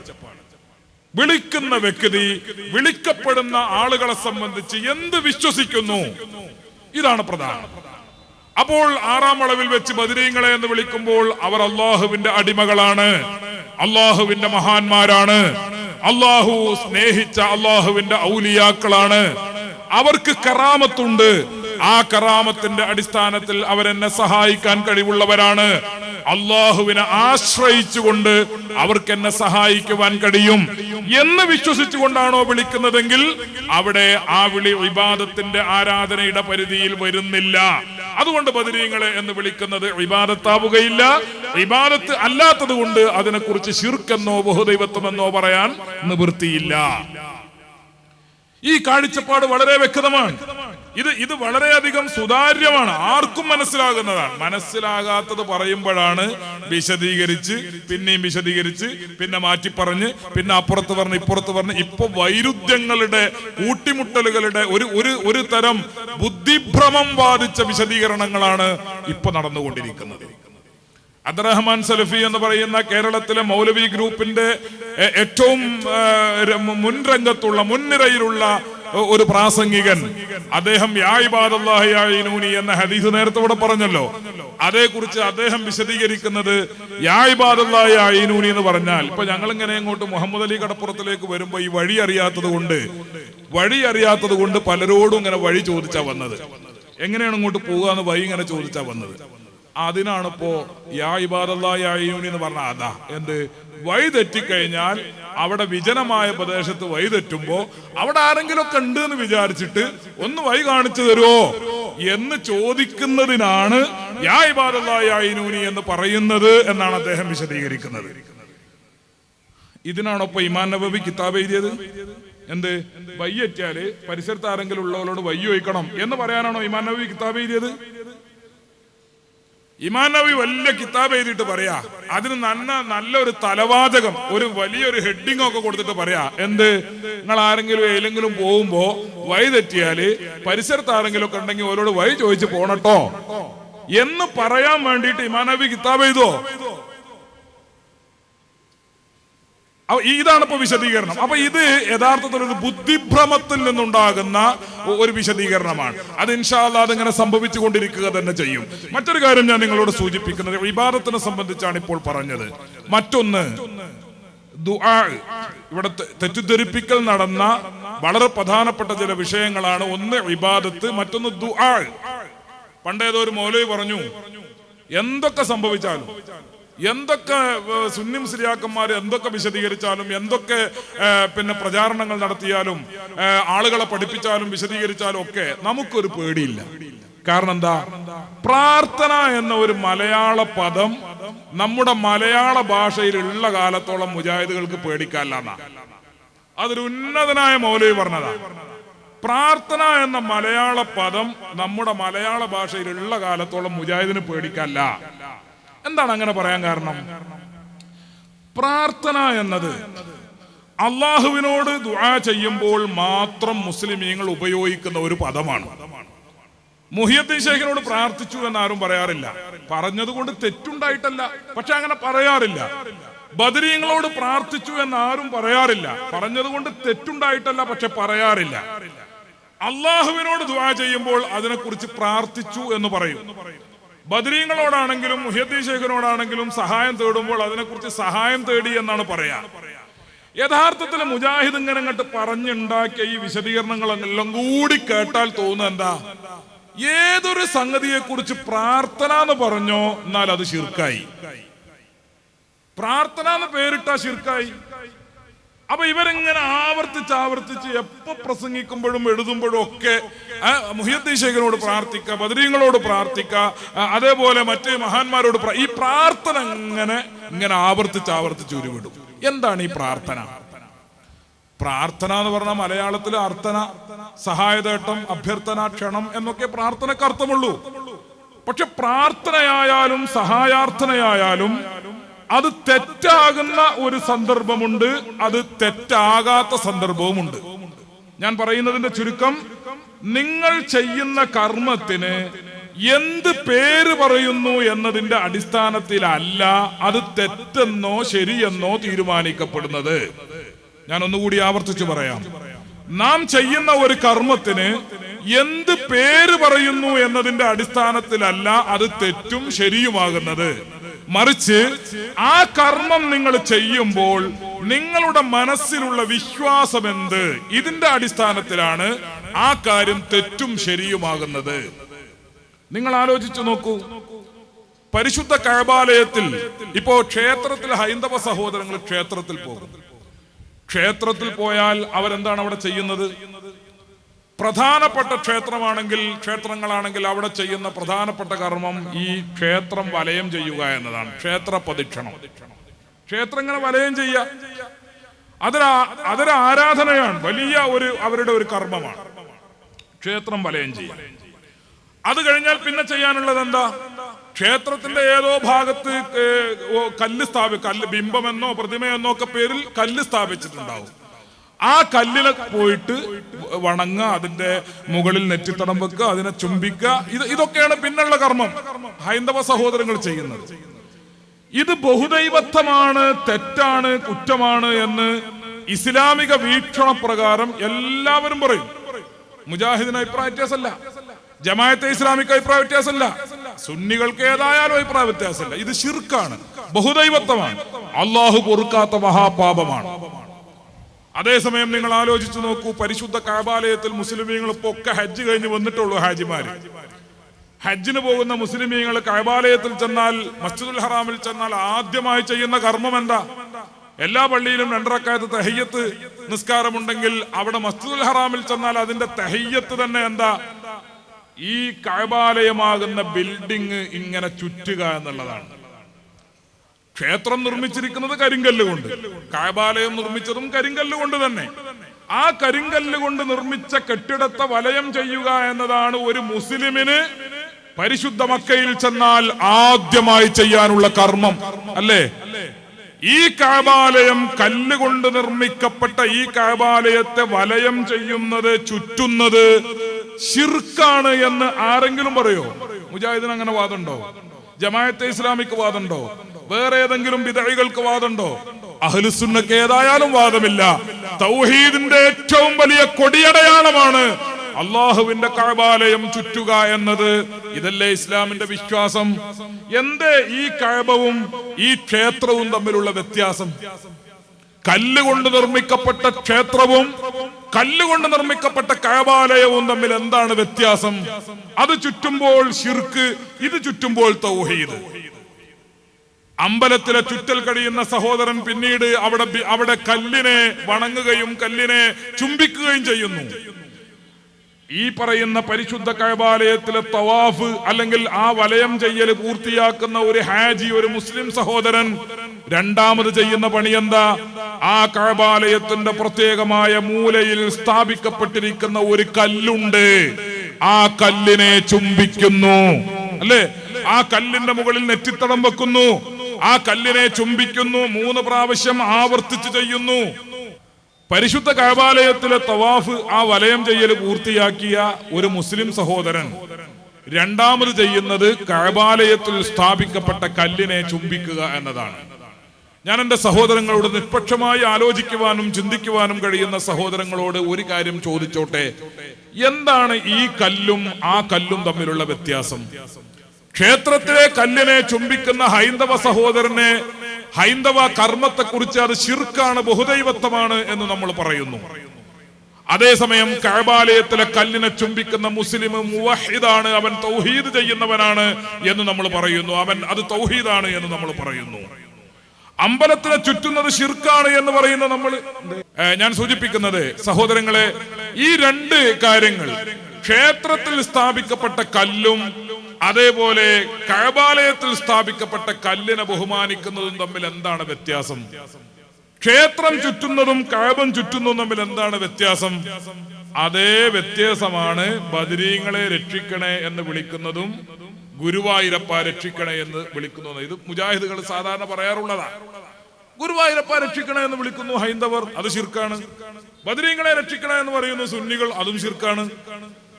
വിളിക്കുന്ന വ്യക്തി വിളിക്കപ്പെടുന്ന ആളുകളെ സംബന്ധിച്ച് എന്ത് വിശ്വസിക്കുന്നു, ഇതാണ് പ്രധാനം. അപ്പോൾ ആറാം അളവിൽ വെച്ച് ബദരീങ്ങളെ എന്ന് വിളിക്കുമ്പോൾ അവർ അള്ളാഹുവിന്റെ അടിമകളാണ്, അള്ളാഹുവിന്റെ മഹാന്മാരാണ്, അള്ളാഹു സ്നേഹിച്ച അള്ളാഹുവിന്റെ ഔലിയാക്കളാണ്. അവർക്ക് കറാമത്തുണ്ട്. ആ കറാമത്തിന്റെ അടിസ്ഥാനത്തിൽ അവരെന്നെ സഹായിക്കാൻ കഴിവുള്ളവരാണ്. അള്ളാഹുവിനെ ആശ്രയിച്ചുകൊണ്ട് അവർക്ക് എന്നെ സഹായിക്കുവാൻ കഴിയും എന്ന് വിശ്വസിച്ചുകൊണ്ടാണോ വിളിക്കുന്നതെങ്കിൽ അവിടെ ആ വിളി ഇബാദത്തിന്റെ ആരാധനയുടെ പരിധിയിൽ വരുന്നില്ല. അതുകൊണ്ട് ബദരീങ്ങളെ എന്ന് വിളിക്കുന്നത് ഇബാദത്താവുകയില്ല. ഇബാദത്ത് അല്ലാത്തത് കൊണ്ട് അതിനെക്കുറിച്ച് ശിർക്കെന്നോ ബഹുദൈവത്വമെന്നോ പറയാൻ നിവൃത്തിയില്ല. ഈ കാഴ്ചപ്പാട് വളരെ വ്യക്തമാണ്. ഇത് വളരെയധികം സുതാര്യമാണ്, ആർക്കും മനസ്സിലാകുന്നതാണ്. മനസ്സിലാകാത്തത് പറയുമ്പോഴാണ് വിശദീകരിച്ച് പിന്നെയും വിശദീകരിച്ച് പിന്നെ മാറ്റി പറഞ്ഞ് പിന്നെ അപ്പുറത്ത് പറഞ്ഞ് ഇപ്പുറത്ത് പറഞ്ഞ് ഇപ്പൊ വൈരുദ്ധ്യങ്ങളുടെ കൂട്ടിമുട്ടലുകളുടെ ഒരു തരം ബുദ്ധിഭ്രമം ബാധിച്ച വിശദീകരണങ്ങളാണ് ഇപ്പൊ നടന്നുകൊണ്ടിരിക്കുന്നത്. അബ്ദുറഹ്മാൻ സലഫി എന്ന് പറയുന്ന കേരളത്തിലെ മൗലവി ഗ്രൂപ്പിന്റെ ഏറ്റവും മുൻരംഗത്തുള്ള മുൻനിരയിലുള്ള ഒരു പ്രാസംഗികൻ, അദ്ദേഹം യാ ഇബാദല്ലാഹി യാ ഈനൂനി എന്ന ഹദീസ് നേരത്തെ ഇവിടെ പറഞ്ഞല്ലോ, അതേക്കുറിച്ച് അദ്ദേഹം വിശദീകരിക്കുന്നത് യാ ഇബാദല്ലാഹി യാ ഈനൂനി എന്ന് പറഞ്ഞാൽ, ഇപ്പൊ ഞങ്ങൾ ഇങ്ങനെ ഇങ്ങോട്ട് മുഹമ്മദ് അലി കടപ്പുറത്തിലേക്ക് വരുമ്പോ ഈ വഴി അറിയാത്തത് കൊണ്ട് പലരോടും ഇങ്ങനെ വഴി ചോദിച്ചാ വന്നത്, എങ്ങനെയാണ് ഇങ്ങോട്ട് പോകാന്ന് വഴി ഇങ്ങനെ ചോദിച്ചാ വന്നത്. അതിനാണിപ്പോ യാ ഇബാദല്ലാഹി യാ ഈനൂനി എന്ന് പറഞ്ഞ അതാ എന്ത്, വഴി തെറ്റിക്കഴിഞ്ഞാൽ അവിടെ വിജനമായ പ്രദേശത്ത് വഴി തെറ്റുമ്പോ അവിടെ ആരെങ്കിലും ഒക്കെ ഉണ്ട് എന്ന് വിചാരിച്ചിട്ട് ഒന്ന് വഴി കാണിച്ചു തരുമോ എന്ന് ചോദിക്കുന്നതിനാണ് യാ ഇബാദല്ലാഹി യാ ഈനൂനി എന്ന് പറയുന്നത് എന്നാണ് അദ്ദേഹം വിശദീകരിക്കുന്നത്. ഇതിനാണൊപ്പം ഇമാം നബവി കിതാബ് എഴുതിയത്. എന്ത്, വയ്യെറ്റിയാല് പരിസരത്ത് ആരെങ്കിലും ഉള്ളവരോട് വയ്യ ചോദിക്കണം എന്ന് പറയാനാണോ ഇമാം നബവി കിതാബ് എഴുതിയത്? ഇമാം നബവി വലിയ കിതാബ് എഴുതിയിട്ട് പറയാ, അതിന് നല്ലൊരു തലവാചകം, ഒരു വലിയൊരു ഹെഡിങ് ഒക്കെ കൊടുത്തിട്ട് പറയാ, എന്ത്, നിങ്ങൾ ആരെങ്കിലും ഏതെങ്കിലും പോകുമ്പോ വഴി തെറ്റിയാല് പരിസരത്ത് ആരെങ്കിലും ഒക്കെ ഉണ്ടെങ്കിൽ ഓരോട് വഴി ചോദിച്ച് പോണട്ടോ എന്ന് പറയാൻ വേണ്ടിയിട്ട് ഇമാം നബവി കിതാബ് എഴുതോ? ഇതാണ് ഇപ്പൊ വിശദീകരണം. അപ്പൊ ഇത് യഥാർത്ഥത്തിൽ ഒരു ബുദ്ധിഭ്രമത്തിൽ നിന്നുണ്ടാകുന്ന ഒരു വിശദീകരണമാണ്. അത് ഇൻഷാ അല്ലാഹ് അതിങ്ങനെ സംഭവിച്ചു കൊണ്ടിരിക്കുക തന്നെ ചെയ്യും. മറ്റൊരു കാര്യം ഞാൻ നിങ്ങളോട് സൂചിപ്പിക്കുന്നത് ഇബാദത്തിനെ സംബന്ധിച്ചാണ് ഇപ്പോൾ പറഞ്ഞത്. മറ്റൊന്ന് ദുആ. ഇവിടെ തെറ്റിദ്ധരിപ്പിക്കൽ നടന്ന വളരെ പ്രധാനപ്പെട്ട ചില വിഷയങ്ങളാണ്. ഒന്ന് ഇബാദത്ത്, മറ്റൊന്ന് ദുആ. പണ്ടേതോ ഒരു മൗലവി പറഞ്ഞു, എന്തൊക്കെ സംഭവിച്ചാലും, എന്തൊക്കെ സുന്നി മുസ്ലിയാക്കന്മാർ എന്തൊക്കെ വിശദീകരിച്ചാലും, എന്തൊക്കെ പ്രചാരണങ്ങൾ നടത്തിയാലും, ആളുകളെ പഠിപ്പിച്ചാലും വിശദീകരിച്ചാലും ഒക്കെ നമുക്കൊരു പേടിയില്ല. കാരണം എന്താ, പ്രാർത്ഥന എന്ന ഒരു മലയാള പദം നമ്മുടെ മലയാള ഭാഷയിലുള്ള കാലത്തോളം മുജാഹിദുകൾക്ക് പേടിക്കാനില്ല. അതൊരു ഉന്നതനായ മൗലവി പറഞ്ഞതാ. പ്രാർത്ഥന എന്ന മലയാള പദം നമ്മുടെ മലയാള ഭാഷയിലുള്ള കാലത്തോളം മുജാഹിദിന് പേടിക്കാനില്ല. എന്താണ് അങ്ങനെ പറയാൻ കാരണം? പ്രാർത്ഥന എന്നത് അള്ളാഹുവിനോട് ദുആ ചെയ്യുമ്പോൾ മാത്രം മുസ്ലിമീങ്ങൾ ഉപയോഗിക്കുന്ന ഒരു പദമാണ്. മുഹിയുദ്ദീൻ ശൈഖിനോട് പ്രാർത്ഥിച്ചു എന്നാരും പറയാറില്ല. പറഞ്ഞതുകൊണ്ട് തെറ്റുണ്ടായിട്ടല്ല, പക്ഷെ അങ്ങനെ പറയാറില്ല. ബദരീങ്ങളോട് പ്രാർത്ഥിച്ചു എന്നാരും പറയാറില്ല. പറഞ്ഞതുകൊണ്ട് തെറ്റുണ്ടായിട്ടല്ല, പക്ഷെ പറയാറില്ല. അള്ളാഹുവിനോട് ദുആ ചെയ്യുമ്പോൾ അതിനെക്കുറിച്ച് പ്രാർത്ഥിച്ചു എന്ന് പറയും. ബദരീങ്ങളോടാണെങ്കിലും മുഹിയുദ്ദീൻ ശൈഖിനോടാണെങ്കിലും സഹായം തേടുമ്പോൾ അതിനെക്കുറിച്ച് സഹായം തേടി എന്നാണ് പറയാ. യഥാർത്ഥത്തിൽ മുജാഹിദ് ഇങ്ങനെ അങ്ങോട്ട് പറഞ്ഞുണ്ടാക്കിയ ഈ വിശദീകരണങ്ങളെല്ലാം കൂടി കേട്ടാൽ തോന്നുന്നത് എന്താ, ഏതൊരു സംഗതിയെ കുറിച്ച് പ്രാർത്ഥന എന്ന് പറഞ്ഞോ എന്നാൽ അത് ശിർക്കായി. പ്രാർത്ഥന എന്ന് പേരിട്ടാ ശിർക്കായി. അപ്പൊ ഇവരിങ്ങനെ ആവർത്തിച്ച് എപ്പോ പ്രസംഗിക്കുമ്പോഴും എഴുതുമ്പോഴും ഒക്കെ മുഹിയുദ്ദീൻ ശൈഖിനോട് പ്രാർത്ഥിക്കുക, ബദരീങ്ങളോട് പ്രാർത്ഥിക്കുക, അതേപോലെ മറ്റേ മഹാന്മാരോട് ഈ പ്രാർത്ഥന ഇങ്ങനെ ആവർത്തിച്ച് ഉരുവിടും. എന്താണ് ഈ പ്രാർത്ഥന? പ്രാർത്ഥന എന്ന് പറഞ്ഞാൽ മലയാളത്തിൽ അർത്ഥന, സഹായതേട്ടം, അഭ്യർത്ഥന, ക്ഷണം എന്നൊക്കെ പ്രാർത്ഥനക്ക് അർത്ഥമുള്ളൂ. പക്ഷെ പ്രാർത്ഥനയായാലും സഹായാർത്ഥനയായാലും അത് തെറ്റാകുന്ന ഒരു സന്ദർഭമുണ്ട്, അത് തെറ്റാകാത്ത സന്ദർഭവുമുണ്ട്. ഞാൻ പറയുന്നതിന്റെ ചുരുക്കം, നിങ്ങൾ ചെയ്യുന്ന കർമ്മത്തിന് എന്ത് പേര് പറയുന്നു എന്നതിന്റെ അടിസ്ഥാനത്തിലല്ല അത് തെറ്റെന്നോ ശരിയെന്നോ തീരുമാനിക്കപ്പെടുന്നത്. ഞാൻ ഒന്നുകൂടി ആവർത്തിച്ചു പറയാം. നാം ചെയ്യുന്ന ഒരു കർമ്മത്തിന് എന്ത് പേര് പറയുന്നു എന്നതിന്റെ അടിസ്ഥാനത്തിലല്ല അത് തെറ്റും ശരിയുമാകുന്നത്. മറിച്ച് ആ കർമ്മം നിങ്ങൾ ചെയ്യുമ്പോൾ നിങ്ങളുടെ മനസ്സിലുള്ള വിശ്വാസം എന്ത്, ഇതിന്റെ അടിസ്ഥാനത്തിലാണ് ആ കാര്യം തെറ്റും ശരിയുമാകുന്നത്. നിങ്ങൾ ആലോചിച്ചു നോക്കൂ. പരിശുദ്ധ കഅബാലയത്തിൽ ഇപ്പോ ക്ഷേത്രത്തിൽ ഹൈന്ദവ സഹോദരങ്ങൾ ക്ഷേത്രത്തിൽ പോകും. ക്ഷേത്രത്തിൽ പോയാൽ അവരെന്താണ് അവിടെ ചെയ്യുന്നത്? പ്രധാനപ്പെട്ട ക്ഷേത്രങ്ങളാണെങ്കിൽ അവിടെ ചെയ്യുന്ന പ്രധാനപ്പെട്ട കർമ്മം ഈ ക്ഷേത്രം വലയം ചെയ്യുക എന്നതാണ്. ക്ഷേത്ര പ്രദക്ഷിണം. ക്ഷേത്രം ഇങ്ങനെ വലയം ചെയ്യുക, അതൊരു ആരാധനയാണ്, വലിയ അവരുടെ ഒരു കർമ്മമാണ്. ക്ഷേത്രം വലയം ചെയ്യാം. അത് കഴിഞ്ഞാൽ പിന്നെ ചെയ്യാനുള്ളത് എന്താ? ക്ഷേത്രത്തിന്റെ ഏതോ ഭാഗത്ത് കല്ല് ബിംബമെന്നോ പ്രതിമയെന്നോ ഒക്കെ പേരിൽ കല്ല് സ്ഥാപിച്ചിട്ടുണ്ടാവും. ആ കല്ലിൽ പോയിട്ട് വണങ്ങുക, അതിന്റെ മുകളിൽ നെറ്റിത്തടം വെക്കുക, അതിനെ ചുംബിക്കുക. ഇതൊക്കെയാണ് പിന്നുള്ള കർമ്മം ഹൈന്ദവ സഹോദരങ്ങൾ ചെയ്യുന്നത്. ഇത് ബഹുദൈവത്വമാണ്, തെറ്റാണ്, കുറ്റമാണ് എന്ന് ഇസ്ലാമിക വീക്ഷണ പ്രകാരം എല്ലാവരും പറയും. മുജാഹിദിന് അഭിപ്രായ വ്യത്യാസമല്ല, ജമാഅത്തെ ഇസ്ലാമിക്ക് അഭിപ്രായ വ്യത്യാസമല്ല, സുന്നികൾക്ക് ഏതായാലും അഭിപ്രായ വ്യത്യാസമല്ല. ഇത് ശിർക്കാണ്, ബഹുദൈവത്വമാണ്, അള്ളാഹു പൊറുക്കാത്ത മഹാപാപമാണ്. അതേസമയം നിങ്ങൾ ആലോചിച്ചു നോക്കൂ, പരിശുദ്ധ കഅബാലയത്തിൽ മുസ്ലിമീങ്ങൾ ഇപ്പൊ ഒക്കെ ഹജ്ജ് കഴിഞ്ഞ് വന്നിട്ടുള്ളൂ. ഹാജിമാര് ഹജ്ജിന് പോകുന്ന മുസ്ലിമീങ്ങൾ കഅബാലയത്തിൽ ചെന്നാൽ, മസ്ജിദുൽ ഹറാമിൽ ചെന്നാൽ ആദ്യമായി ചെയ്യുന്ന കർമ്മം എന്താ? എല്ലാ പള്ളിയിലും 2 റക്അത്ത് തഹയ്യത്ത് നിസ്കാരമുണ്ടെങ്കിൽ അവിടെ മസ്ജിദുൽ ഹറാമിൽ ചെന്നാൽ അതിന്റെ തഹയ്യത്ത് തന്നെ എന്താ? ഈ കഅബാലയമാകുന്ന ബിൽഡിംഗ് ഇങ്ങനെ ചുറ്റുക എന്നുള്ളതാണ്. ക്ഷേത്രം നിർമ്മിച്ചിരിക്കുന്നത് കരിങ്കല്ല് കൊണ്ട്, കഅബാലയം നിർമ്മിച്ചതും കരിങ്കല്ല് കൊണ്ട് തന്നെ. ആ കരിങ്കല്ല് കൊണ്ട് നിർമ്മിച്ച കെട്ടിടത്തെ വലയം ചെയ്യുക എന്നതാണ് ഒരു മുസ്ലിമിന് പരിശുദ്ധ മക്കയിൽ ചെന്നാൽ ആദ്യമായി ചെയ്യാനുള്ള കർമ്മം, അല്ലേ? ഈ കഅബാലയം കല്ലുകൊണ്ട് നിർമ്മിക്കപ്പെട്ട ഈ കഅബാലയത്തെ വലയം ചെയ്യുന്നത്, ചുറ്റുന്നത് ശിർക്കാണ് എന്ന് ആരെങ്കിലും പറയോ? മുജാഹിദിന് അങ്ങനെ വാദമുണ്ടോ? ജമാഅത്തെ ഇസ്ലാമിക്ക് വാദമുണ്ടോ? വേറെ ഏതെങ്കിലും ബിദ്അഇകൾക്ക് വാദമുണ്ടോ? അഹ്ലുസുന്നക്ക് ഏതായാലും വാദമില്ല. തൗഹീദിന്റെ ഏറ്റവും വലിയ കൊടിയടയാളമാണ് അള്ളാഹുവിന്റെ കഅബാലയം ചുറ്റുക എന്നത്. ഇതല്ലേ ഇസ്ലാമിന്റെ വിശ്വാസം? എന്തേ ഈ കഅബവും ഈ ക്ഷേത്രവും തമ്മിലുള്ള വ്യത്യാസം? കല്ലുകൊണ്ട് നിർമ്മിക്കപ്പെട്ട ക്ഷേത്രവും കല്ലുകൊണ്ട് നിർമ്മിക്കപ്പെട്ട കഅബാലയവും തമ്മിൽ എന്താണ് വ്യത്യാസം? അത് ചുറ്റുമ്പോൾ ശിർക്ക്, ഇത് ചുറ്റുമ്പോൾ തൗഹീദ്. അമ്പലത്തിലെ ചുറ്റൽ കഴിയുന്ന സഹോദരൻ പിന്നീട് അവിടെ കല്ലിനെ വണങ്ങുകയും കല്ലിനെ ചുംബിക്കുകയും ചെയ്യുന്നു. ഈ പറയുന്ന പരിശുദ്ധ കഅബാലയത്തിലെ തവാഫ് അല്ലെങ്കിൽ ആ വലയം ചെയ്യൽ പൂർത്തിയാക്കുന്ന ഒരു ഹാജി, ഒരു മുസ്ലിം സഹോദരൻ രണ്ടാമത് ചെയ്യുന്ന പണി എന്താ? ആ കഅബാലയത്തിന്റെ പ്രത്യേകമായ മൂലയിൽ സ്ഥാപിക്കപ്പെട്ടിരിക്കുന്ന ഒരു കല്ലുണ്ട്, ആ കല്ലിനെ ചുംബിക്കുന്നു, അല്ലേ? ആ കല്ലിന്റെ മുകളിൽ നെറ്റിത്തടം വെക്കുന്നു, ആ കല്ലിനെ ചുംബിക്കുന്നു, 3 പ്രാവശ്യം ആവർത്തിച്ച് ചെയ്യുന്നു. പരിശുദ്ധ കഅബാലയത്തിലെ തവാഫ്, ആ വലയം ചെയ്യൽ പൂർത്തിയാക്കിയ ഒരു മുസ്ലിം സഹോദരൻ രണ്ടാമത് ചെയ്യുന്നത് കഅബാലയത്തിൽ സ്ഥാപിക്കപ്പെട്ട കല്ലിനെ ചുംബിക്കുക എന്നതാണ്. ഞാൻ എന്റെ സഹോദരങ്ങളോട്, നിഷ്പക്ഷമായി ആലോചിക്കുവാനും ചിന്തിക്കുവാനും കഴിയുന്ന സഹോദരങ്ങളോട് ഒരു കാര്യം ചോദിച്ചോട്ടെ. എന്താണ് ഈ കല്ലും ആ കല്ലും തമ്മിലുള്ള വ്യത്യാസം? ക്ഷേത്രത്തിലെ കല്ലിനെ ചുംബിക്കുന്ന ഹൈന്ദവ സഹോദരനെ, ഹൈന്ദവ കർമ്മത്തെക്കുറിച്ച് അത് ശിർക്കാണ്, ബഹുദൈവത്വമാണ് എന്ന് നമ്മൾ പറയുന്നു. അതേസമയം കഅബാലയത്തിലെ കല്ലിനെ ചുംബിക്കുന്ന മുസ്ലിം മുവഹിദാണ്, അവൻ തൗഹീദ് ചെയ്യുന്നവനാണ് എന്ന് നമ്മൾ പറയുന്നു. അത് തൗഹീദാണ് എന്ന് നമ്മൾ പറയുന്നു. അമ്പലത്തിനെ ചുറ്റുന്നത് ശിർക്കാണ് എന്ന് പറയുന്ന നമ്മൾ, ഞാൻ സൂചിപ്പിക്കുന്നത് സഹോദരങ്ങളെ, ഈ 2 കാര്യങ്ങൾ, ക്ഷേത്രത്തിൽ സ്ഥാപിക്കപ്പെട്ട കല്ലും അതേപോലെ കഅബാലയത്തിൽ സ്ഥാപിക്കപ്പെട്ട കല്ലിനെ ബഹുമാനിക്കുന്നതും തമ്മിൽ എന്താണ് വ്യത്യാസം? ക്ഷേത്രം ചുറ്റുന്നതും കഅബം ചുറ്റുന്നതും തമ്മിൽ എന്താണ് വ്യത്യാസം? അതേ വ്യത്യാസമാണ് ബദരീങ്ങളെ രക്ഷിക്കണേ എന്ന് വിളിക്കുന്നതും ഗുരുവായൂരപ്പ രക്ഷിക്കണേ എന്ന് വിളിക്കുന്നതും. ഇത് മുജാഹിദുകൾ സാധാരണ പറയാറുള്ളതാണ്. ഗുരുവായൂരപ്പ രക്ഷിക്കണേ എന്ന് വിളിക്കുന്നു ഹൈന്ദവർ, അത് ശിർക്കാണ്. ബദരീങ്ങളെ രക്ഷിക്കണേ എന്ന് പറയുന്നു സുന്നികൾ, അതും ശിർക്കാണ്.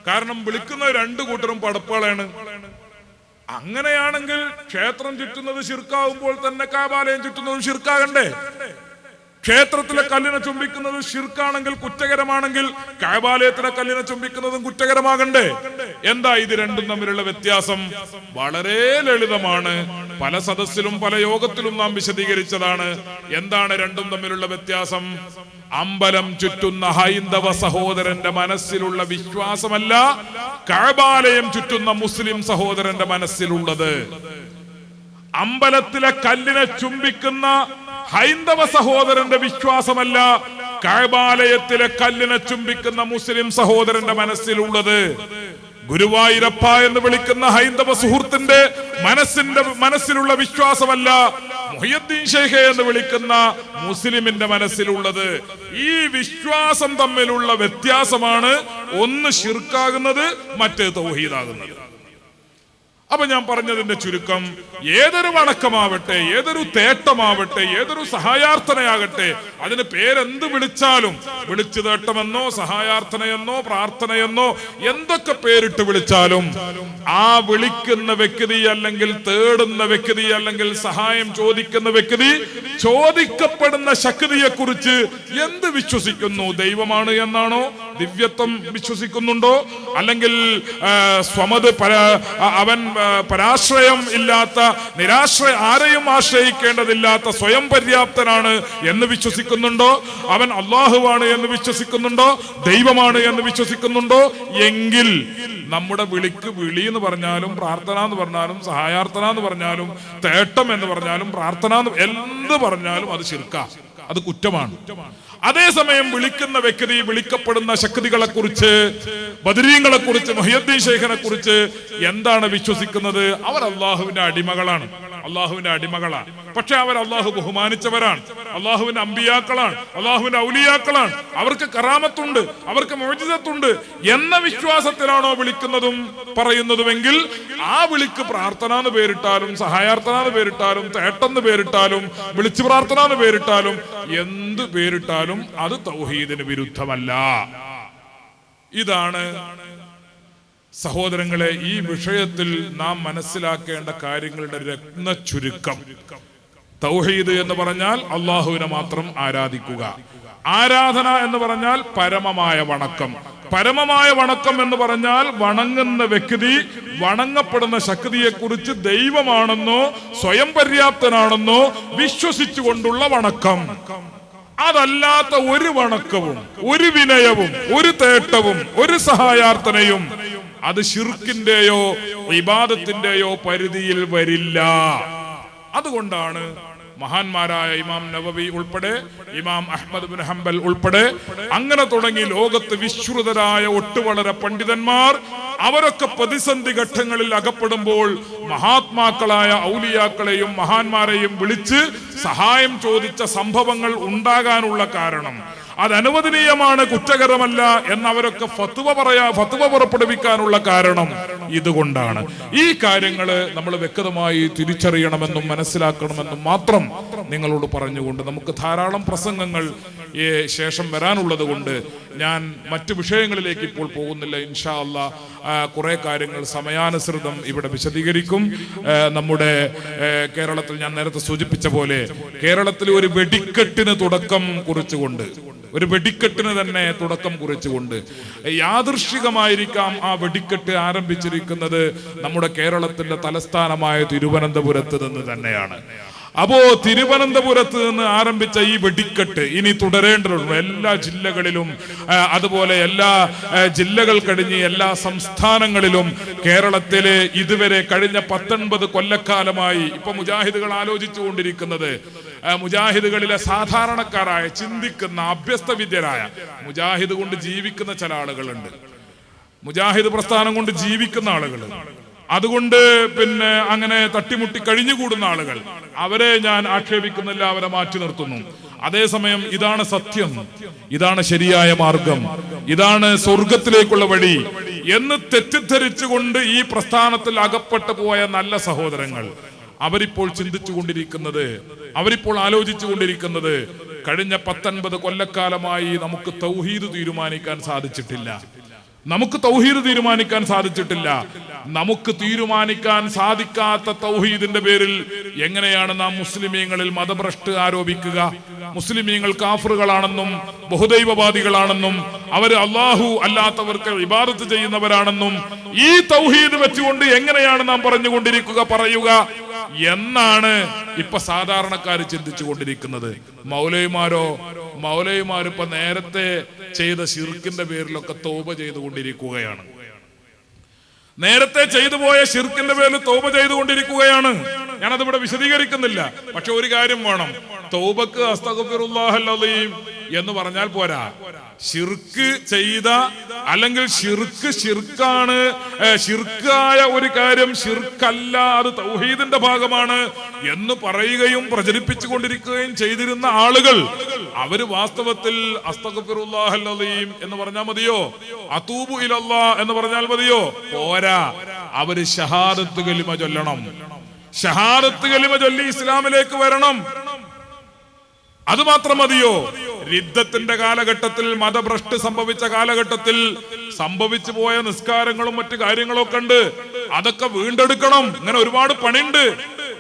കാരണം വിളിക്കുന്ന 2 കൂട്ടരും പടപ്പാളാണ്. അങ്ങനെയാണെങ്കിൽ ക്ഷേത്രം ചുറ്റുന്നത് ശിർക്കാവുമ്പോൾ തന്നെ കഅബാലയം ചുറ്റുന്നതും ശിർക്കാകണ്ടേ? ക്ഷേത്രത്തിലെ കല്ലിനെ ചുംബിക്കുന്നത് ശിർക്കാണെങ്കിൽ, കുറ്റകരമാണെങ്കിൽ കഅബാലയത്തിലെ കല്ലിനെ ചുംബിക്കുന്നതും കുറ്റകരമാകണ്ടേ? എന്താ ഇത് രണ്ടും തമ്മിലുള്ള വ്യത്യാസം? വളരെ ലളിതമാണ്. പല സദസ്സിലും പല യോഗത്തിലും നാം വിശദീകരിച്ചതാണ്. എന്താണ് രണ്ടും തമ്മിലുള്ള വ്യത്യാസം? അമ്പലം ചുറ്റുന്ന ഹൈന്ദവ സഹോദരന്റെ മനസ്സിലുള്ള വിശ്വാസമല്ല കഅബാലയം ചുറ്റുന്ന മുസ്ലിം സഹോദരന്റെ മനസ്സിലുള്ളത്. അമ്പലത്തിലെ കല്ലിനെ ചുംബിക്കുന്ന ഹൈന്ദവ സഹോദരന്റെ വിശ്വാസമല്ല കഅബാലയത്തിലെ കല്ലിനെ ചുംബിക്കുന്ന മുസ്ലിം സഹോദരന്റെ മനസ്സിലുള്ളത്. ഗുരുവായൂരപ്പ എന്ന് വിളിക്കുന്ന ഹൈന്ദവ സുഹൃത്തിന്റെ മനസ്സിലുള്ള വിശ്വാസമല്ല മുഹിയുദ്ദീൻ ശൈഖ് എന്ന് വിളിക്കുന്ന മുസ്ലിമിന്റെ മനസ്സിലുള്ളത്. ഈ വിശ്വാസം തമ്മിലുള്ള വ്യത്യാസമാണ് ഒന്ന് ശിർക്കാകുന്നത്, മറ്റേ തൗഹീദാകുന്നത്. അപ്പൊ ഞാൻ പറഞ്ഞതിന്റെ ചുരുക്കം, ഏതൊരു വണക്കമാവട്ടെ, ഏതൊരു തേട്ടമാവട്ടെ, ഏതൊരു സഹായാർത്ഥനയാകട്ടെ, അതിന് പേരെന്ത് വിളിച്ചാലും, വിളിച്ചു തേട്ടമെന്നോ സഹായാർത്ഥനയെന്നോ പ്രാർത്ഥനയെന്നോ എന്തൊക്കെ പേരിട്ട് വിളിച്ചാലും, ആ വിളിക്കുന്ന വ്യക്തി അല്ലെങ്കിൽ തേടുന്ന വ്യക്തി അല്ലെങ്കിൽ സഹായം ചോദിക്കുന്ന വ്യക്തി ചോദിക്കപ്പെടുന്ന ശക്തിയെ കുറിച്ച് എന്ത് വിശ്വസിക്കുന്നു? ദൈവമാണ് എന്നാണോ? ദിവ്യത്വം വിശ്വസിക്കുന്നുണ്ടോ? അല്ലെങ്കിൽ സ്വമത് അവൻ പരാശ്രയം ഇല്ലാത്ത, ആരെയും ആശ്രയിക്കേണ്ടതില്ലാത്ത സ്വയം പര്യാപ്തനാണ് എന്ന് വിശ്വസിക്കുന്നുണ്ടോ? അവൻ അള്ളാഹുവാണ് എന്ന് വിശ്വസിക്കുന്നുണ്ടോ? ദൈവമാണ് എന്ന് വിശ്വസിക്കുന്നുണ്ടോ? എങ്കിൽ നമ്മുടെ വിളിക്ക് വിളി എന്ന് പറഞ്ഞാലും പ്രാർത്ഥന എന്ന് പറഞ്ഞാലും സഹായാർത്ഥന എന്ന് പറഞ്ഞാലും തേട്ടം എന്ന് പറഞ്ഞാലും പ്രാർത്ഥന എന്ത് പറഞ്ഞാലും അത് ശിർക്കാ, അത് കുറ്റമാണ്. അതേസമയം വിളിക്കുന്ന വ്യക്തി വിളിക്കപ്പെടുന്ന ശക്തികളെ കുറിച്ച്, ബദരീങ്ങളെ കുറിച്ച്, മുഹിയുദ്ദീൻ ശൈഖിനെ കുറിച്ച് എന്താണ് വിശ്വസിക്കുന്നത്? അവർ അള്ളാഹുവിന്റെ അടിമകളാണ്, അള്ളാഹുവിന്റെ അടിമകളാണ്. പക്ഷെ അവർ അള്ളാഹു ബഹുമാനിച്ചവരാണ്, അള്ളാഹുവിന്റെ അമ്പിയാക്കളാണ്, അള്ളാഹുവിന്റെ ഔലിയാക്കളാണ്. അവർക്ക് കറാമത്തുണ്ട്, അവർക്ക് മുഅ്ജിസത്തുണ്ട് എന്ന വിശ്വാസത്തിലാണോ വിളിക്കുന്നതും പറയുന്നതുമെങ്കിൽ ആ വിളിക്ക് പ്രാർത്ഥന എന്ന് പേരിട്ടാലും സഹായാർത്ഥന എന്ന് പേരിട്ടാലും തേട്ടെന്ന് പേരിട്ടാലും വിളിച്ചു പ്രാർത്ഥന എന്ന് പേരിട്ടാലും എന്ത് പേരിട്ടാലും അത് തൗഹീദിന് വിരുദ്ധമല്ല. ഇതാണ് സഹോദരങ്ങളെ ഈ വിഷയത്തിൽ നാം മനസ്സിലാക്കേണ്ട കാര്യങ്ങളുടെ രത്ന ചുരുക്കം. തൗഹീദ് എന്ന് പറഞ്ഞാൽ അള്ളാഹുവിനെ മാത്രം ആരാധിക്കുക. ആരാധന എന്ന് പറഞ്ഞാൽ പരമമായ വണക്കം. പരമമായ വണക്കം എന്ന് പറഞ്ഞാൽ വണങ്ങുന്ന വ്യക്തി വണങ്ങപ്പെടുന്ന ശക്തിയെ കുറിച്ച് ദൈവമാണെന്നോ സ്വയം പര്യാപ്തനാണെന്നോ വിശ്വസിച്ചുകൊണ്ടുള്ള വണക്കം. അതല്ലാത്ത ഒരു വണക്കവും ഒരു വിനയവും ഒരു തേട്ടവും ഒരു സഹായാർത്ഥനയും അത് ശിർക്കിന്റെയോ ഇബാദത്തിന്റെയോ പരിധിയിൽ വരില്ല. അതുകൊണ്ടാണ് മഹാന്മാരായ ഇമാം നവവി ഉൾപ്പെടെ ഇമാം അഹ്മദ് ബിൻ ഹംബൽ ഉൾപ്പെടെ അങ്ങനെ തുടങ്ങി ലോകത്ത് വിശ്രുതരായ ഒട്ടുവളരെ പണ്ഡിതന്മാർ അവരൊക്കെ പ്രതിസന്ധി ഘട്ടങ്ങളിൽ അകപ്പെടുമ്പോൾ മഹാത്മാക്കളായ ഔലിയാക്കളെയും മഹാന്മാരെയും വിളിച്ച് സഹായം ചോദിച്ച സംഭവങ്ങൾ ഉണ്ടാകാനുള്ള കാരണം അത് അനുവദനീയമാണ്, കുറ്റകരമല്ല എന്നവരൊക്കെ ഫത്വ പുറപ്പെടുവിക്കാനുള്ള കാരണം ഇതുകൊണ്ടാണ്. ഈ കാര്യങ്ങള് നമ്മൾ വ്യക്തമായി തിരിച്ചറിയണമെന്നും മനസ്സിലാക്കണമെന്നും മാത്രം നിങ്ങളോട് പറഞ്ഞുകൊണ്ട് നമുക്ക് ധാരാളം പ്രസംഗങ്ങൾ ശേഷം വരാനുള്ളത് കൊണ്ട് ഞാൻ മറ്റു വിഷയങ്ങളിലേക്ക് ഇപ്പോൾ പോകുന്നില്ല. ഇൻഷാ അല്ലാ കുറെ കാര്യങ്ങൾ സമയാനുസൃതം ഇവിടെ വിശദീകരിക്കും. നമ്മുടെ കേരളത്തിൽ ഞാൻ നേരത്തെ സൂചിപ്പിച്ച പോലെ കേരളത്തിൽ ഒരു വെടിക്കെട്ടിന് തുടക്കം കുറിച്ചുകൊണ്ട്, ഒരു വെടിക്കെട്ടിന് തന്നെ തുടക്കം കുറിച്ചുകൊണ്ട് യാദൃശ്ചികമായിരിക്കാം ആ വെടിക്കെട്ട് ആരംഭിച്ചിരിക്കുന്നത് നമ്മുടെ കേരളത്തിന്റെ തലസ്ഥാനമായ തിരുവനന്തപുരത്ത് നിന്ന് തന്നെയാണ്. അപ്പോ തിരുവനന്തപുരത്ത് നിന്ന് ആരംഭിച്ച ഈ വെടിക്കെട്ട് ഇനി തുടരേണ്ടതുണ്ട് എല്ലാ ജില്ലകളിലും. അതുപോലെ എല്ലാ ജില്ലകൾ കഴിഞ്ഞ് എല്ലാ സംസ്ഥാനങ്ങളിലും കേരളത്തിലെ ഇതുവരെ കഴിഞ്ഞ 19 കൊല്ലക്കാലമായി ഇപ്പൊ മുജാഹിദുകൾ ആലോചിച്ചുകൊണ്ടിരിക്കുന്നത്, മുജാഹിദുകളിലെ സാധാരണക്കാരായ ചിന്തിക്കുന്ന അഭ്യസ്തവിദ്യരായ മുജാഹിദ് കൊണ്ട് ജീവിക്കുന്ന ചില ആളുകളുണ്ട്, മുജാഹിദ് പ്രസ്ഥാനം കൊണ്ട് ജീവിക്കുന്ന ആളുകൾ, അതുകൊണ്ട് പിന്നെ അങ്ങനെ തട്ടിമുട്ടി കഴിഞ്ഞുകൂടുന്ന ആളുകൾ, അവരെ ഞാൻ ആക്ഷേപിക്കുന്നില്ല, അവരെ മാറ്റി നിർത്തുന്നു. അതേസമയം ഇതാണ് സത്യം, ഇതാണ് ശരിയായ മാർഗം, ഇതാണ് സ്വർഗത്തിലേക്കുള്ള വഴി എന്ന് തെറ്റിദ്ധരിച്ചുകൊണ്ട് ഈ പ്രസ്ഥാനത്തിൽ അകപ്പെട്ടു പോയ നല്ല സഹോദരങ്ങൾ അവരിപ്പോൾ ചിന്തിച്ചുകൊണ്ടിരിക്കുന്നത്, അവരിപ്പോൾ ആലോചിച്ചുകൊണ്ടിരിക്കുന്നത് കഴിഞ്ഞ 19 കൊല്ലക്കാലമായി നമുക്ക് തൗഹീദ് തീരുമാനിക്കാൻ സാധിച്ചിട്ടില്ല, നമുക്ക് തൗഹീദ് തീരുമാനിക്കാൻ സാധിച്ചിട്ടില്ല. നമുക്ക് തീരുമാനിക്കാൻ സാധിക്കാത്ത തൗഹീദിന്റെ പേരിൽ എങ്ങനെയാണ് നാം മുസ്ലിമീങ്ങളിൽ മതഭ്രഷ്ട് ആരോപിക്കുക? മുസ്ലിമീങ്ങൾ കാഫറുകളാണെന്നും ബഹുദൈവവാദികളാണെന്നും അവർ അള്ളാഹു അല്ലാത്തവർക്ക് ഇബാദത്ത് ചെയ്യുന്നവരാണെന്നും ഈ തൗഹീദ് വെച്ചുകൊണ്ട് എങ്ങനെയാണ് നാം പറയുക എന്നാണ് ഇപ്പൊ സാധാരണക്കാർ ചിന്തിച്ചു കൊണ്ടിരിക്കുന്നത്. മൗലവിമാരിപ്പോ നേരത്തെ ചെയ്ത ശിർക്കിന്റെ പേരിലൊക്കെ തൗബ ചെയ്തുകൊണ്ടിരിക്കുകയാണ്, നേരത്തെ ചെയ്തു പോയ ശിർക്കിന്റെ പേരിൽ തൗബ ചെയ്തുകൊണ്ടിരിക്കുകയാണ്. ഞാനതിവിടെ വിശദീകരിക്കുന്നില്ല. പക്ഷെ ഒരു കാര്യം വേണം, തൗബക്ക് അസ്തഗ്ഫിറുല്ലാഹൽ അലീം എന്ന് പറഞ്ഞാൽ പോരാ. ശിർക്ക് ചെയ്ത അല്ലെങ്കിൽ ശിർക്കാണ്, ശിർക്കായ ഒരു കാര്യം ശിർക്കല്ല, അത് തൗഹീദിന്റെ ഭാഗമാണ് എന്ന് പറയുകയും പ്രചരിപ്പിച്ചു കൊണ്ടിരിക്കുകയും ചെയ്തിരുന്ന ആളുകൾ അവര് വാസ്തവത്തിൽ അസ്തഗ്ഫിറുല്ലാഹൽ അലീം എന്ന് പറഞ്ഞാൽ മതിയോ? അതൂബു ഇലല്ലാഹ് എന്ന് പറഞ്ഞാൽ മതിയോ? പോരാ, അവര് ഷഹാദത്ത് കലിമ ചൊല്ലണം. ഷഹാദത്ത് കലിമ ചൊല്ലി ഇസ്ലാമിലേക്ക് വരണം. അത് മാത്രം മതിയോ? രിദ്ദത്തിന്റെ കാലഘട്ടത്തിൽ, മതഭ്രഷ്ട് സംഭവിച്ച കാലഘട്ടത്തിൽ സംഭവിച്ചു പോയ നിസ്കാരങ്ങളും മറ്റു കാര്യങ്ങളൊക്കെ ഉണ്ട്. അതൊക്കെ വീണ്ടെടുക്കണം. ഇങ്ങനെ ഒരുപാട് പണിയുണ്ട്.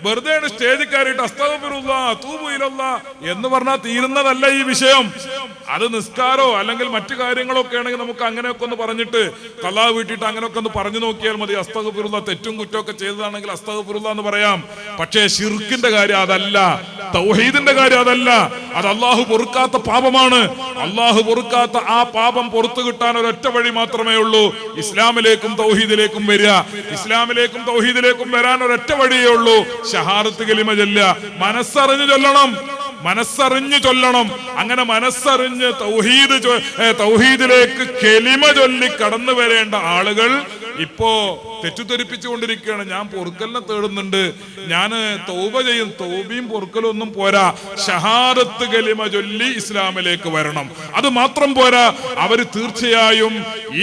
വെറുതെ സ്റ്റേജിൽ കയറിയിട്ട് അസ്തഗ്ഫിറുല്ലാഹ് അതൂബു ഇലല്ലാഹ് എന്ന് പറഞ്ഞാൽ തീരുന്നതല്ല ഈ വിഷയം. അത് നിസ്കാരോ അല്ലെങ്കിൽ മറ്റു കാര്യങ്ങളൊക്കെ ആണെങ്കിൽ നമുക്ക് അങ്ങനെയൊക്കെ ഒന്ന് പറഞ്ഞിട്ട് ഖളാ വീട്ടിട്ട് അങ്ങനെയൊക്കെ ഒന്ന് പറഞ്ഞു നോക്കിയാൽ മതി. അസ്തഗ്ഫിറുല്ലാഹ് തെറ്റും കുറ്റമൊക്കെ ചെയ്തതാണെങ്കിൽ അസ്തഗ്ഫിറുല്ലാഹ് എന്ന് പറയാം. പക്ഷേ ശിർക്കിന്റെ കാര്യം അതല്ല, തൗഹീദിന്റെ കാര്യം അതല്ല. അത് അള്ളാഹു പൊറുക്കാത്ത പാപമാണ്. അള്ളാഹു പൊറുക്കാത്ത ആ പാപം പുറത്തു കിട്ടാൻ ഒരൊറ്റ വഴി മാത്രമേ ഉള്ളൂ, ഇസ്ലാമിലേക്കും തൗഹീദിലേക്കും വരിക. ഇസ്ലാമിലേക്കും തൗഹീദിലേക്കും വരാൻ ഒരൊറ്റ വഴിയേ ഉള്ളൂ, ഷഹാദത്ത് കലിമ ചൊല്ലുക. മനസ്സറിഞ്ഞു ചൊല്ലണം, മനസ്സറിഞ്ഞു ചൊല്ലണം. അങ്ങനെ മനസ്സറിഞ്ഞ് തൗഹീദിലേക്ക് കലിമ ചൊല്ലി കടന്നു വരേണ്ട ആളുകൾ ഇപ്പോ തെറ്റിദ്ധരിപ്പിച്ചുകൊണ്ടിരിക്കുകയാണ്. ഞാൻ പൊറുക്കലിനെ തേടുന്നുണ്ട്, ഞാൻ തൗബ ചെയ്യും. തൗബയും പൊറുക്കലും ഒന്നും പോരാ, ഷഹാദത്ത് കലിമ ചൊല്ലി ഇസ്ലാമിലേക്ക് വരണം. അത് മാത്രം പോരാ, അവര് തീർച്ചയായും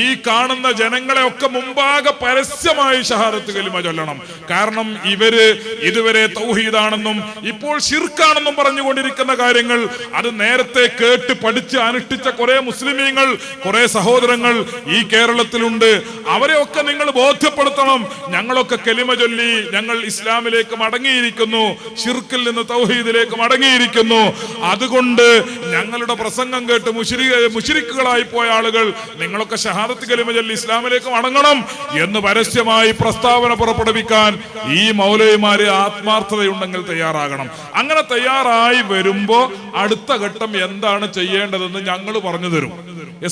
ഈ കാണുന്ന ജനങ്ങളെ ഒക്കെ മുമ്പാകെ പരസ്യമായി ഷഹാദത്ത് കലിമ ചൊല്ലണം. കാരണം ഇവര് ഇതുവരെ തൗഹീദാണെന്നും ഇപ്പോൾ ശിർക്കാണെന്നും പറഞ്ഞുകൊണ്ടിരിക്കുന്ന കാര്യങ്ങൾ അത് നേരത്തെ കേട്ട് പഠിച്ച് അനുഷ്ഠിച്ച കുറെ മുസ്ലിമീങ്ങൾ, കുറെ സഹോദരങ്ങൾ ഈ കേരളത്തിലുണ്ട്. അവരെയൊക്കെ നിങ്ങൾ ബോധ്യപ്പെടുത്തണം. ഞങ്ങളൊക്കെ കലിമ ചൊല്ലി ഞങ്ങൾ ഇസ്ലാമിലേക്ക് മടങ്ങിയിരിക്കുന്നു, ശിർക്കിൽ നിന്ന് തൗഹീദിലേക്ക് മടങ്ങിയിരിക്കുന്നു. അതുകൊണ്ട് ഞങ്ങളുടെ പ്രസംഗം കേട്ട് മുശ്രിക്കുകളായി പോയ ആളുകൾ നിങ്ങളൊക്കെ ഷഹാദത്ത് കലിമ ചൊല്ലി ഇസ്ലാമിലേക്ക് മടങ്ങണം എന്ന് പരസ്യമായി പ്രസ്താവന പുറപ്പെടുവിക്കാൻ ഈ മൗലവിമാര് ആത്മാർത്ഥതയുണ്ടെങ്കിൽ തയ്യാറാകണം. അങ്ങനെ തയ്യാറായി വരുമ്പോ അടുത്ത ഘട്ടം എന്താണ് ചെയ്യേണ്ടതെന്ന് ഞങ്ങൾ പറഞ്ഞു തരും,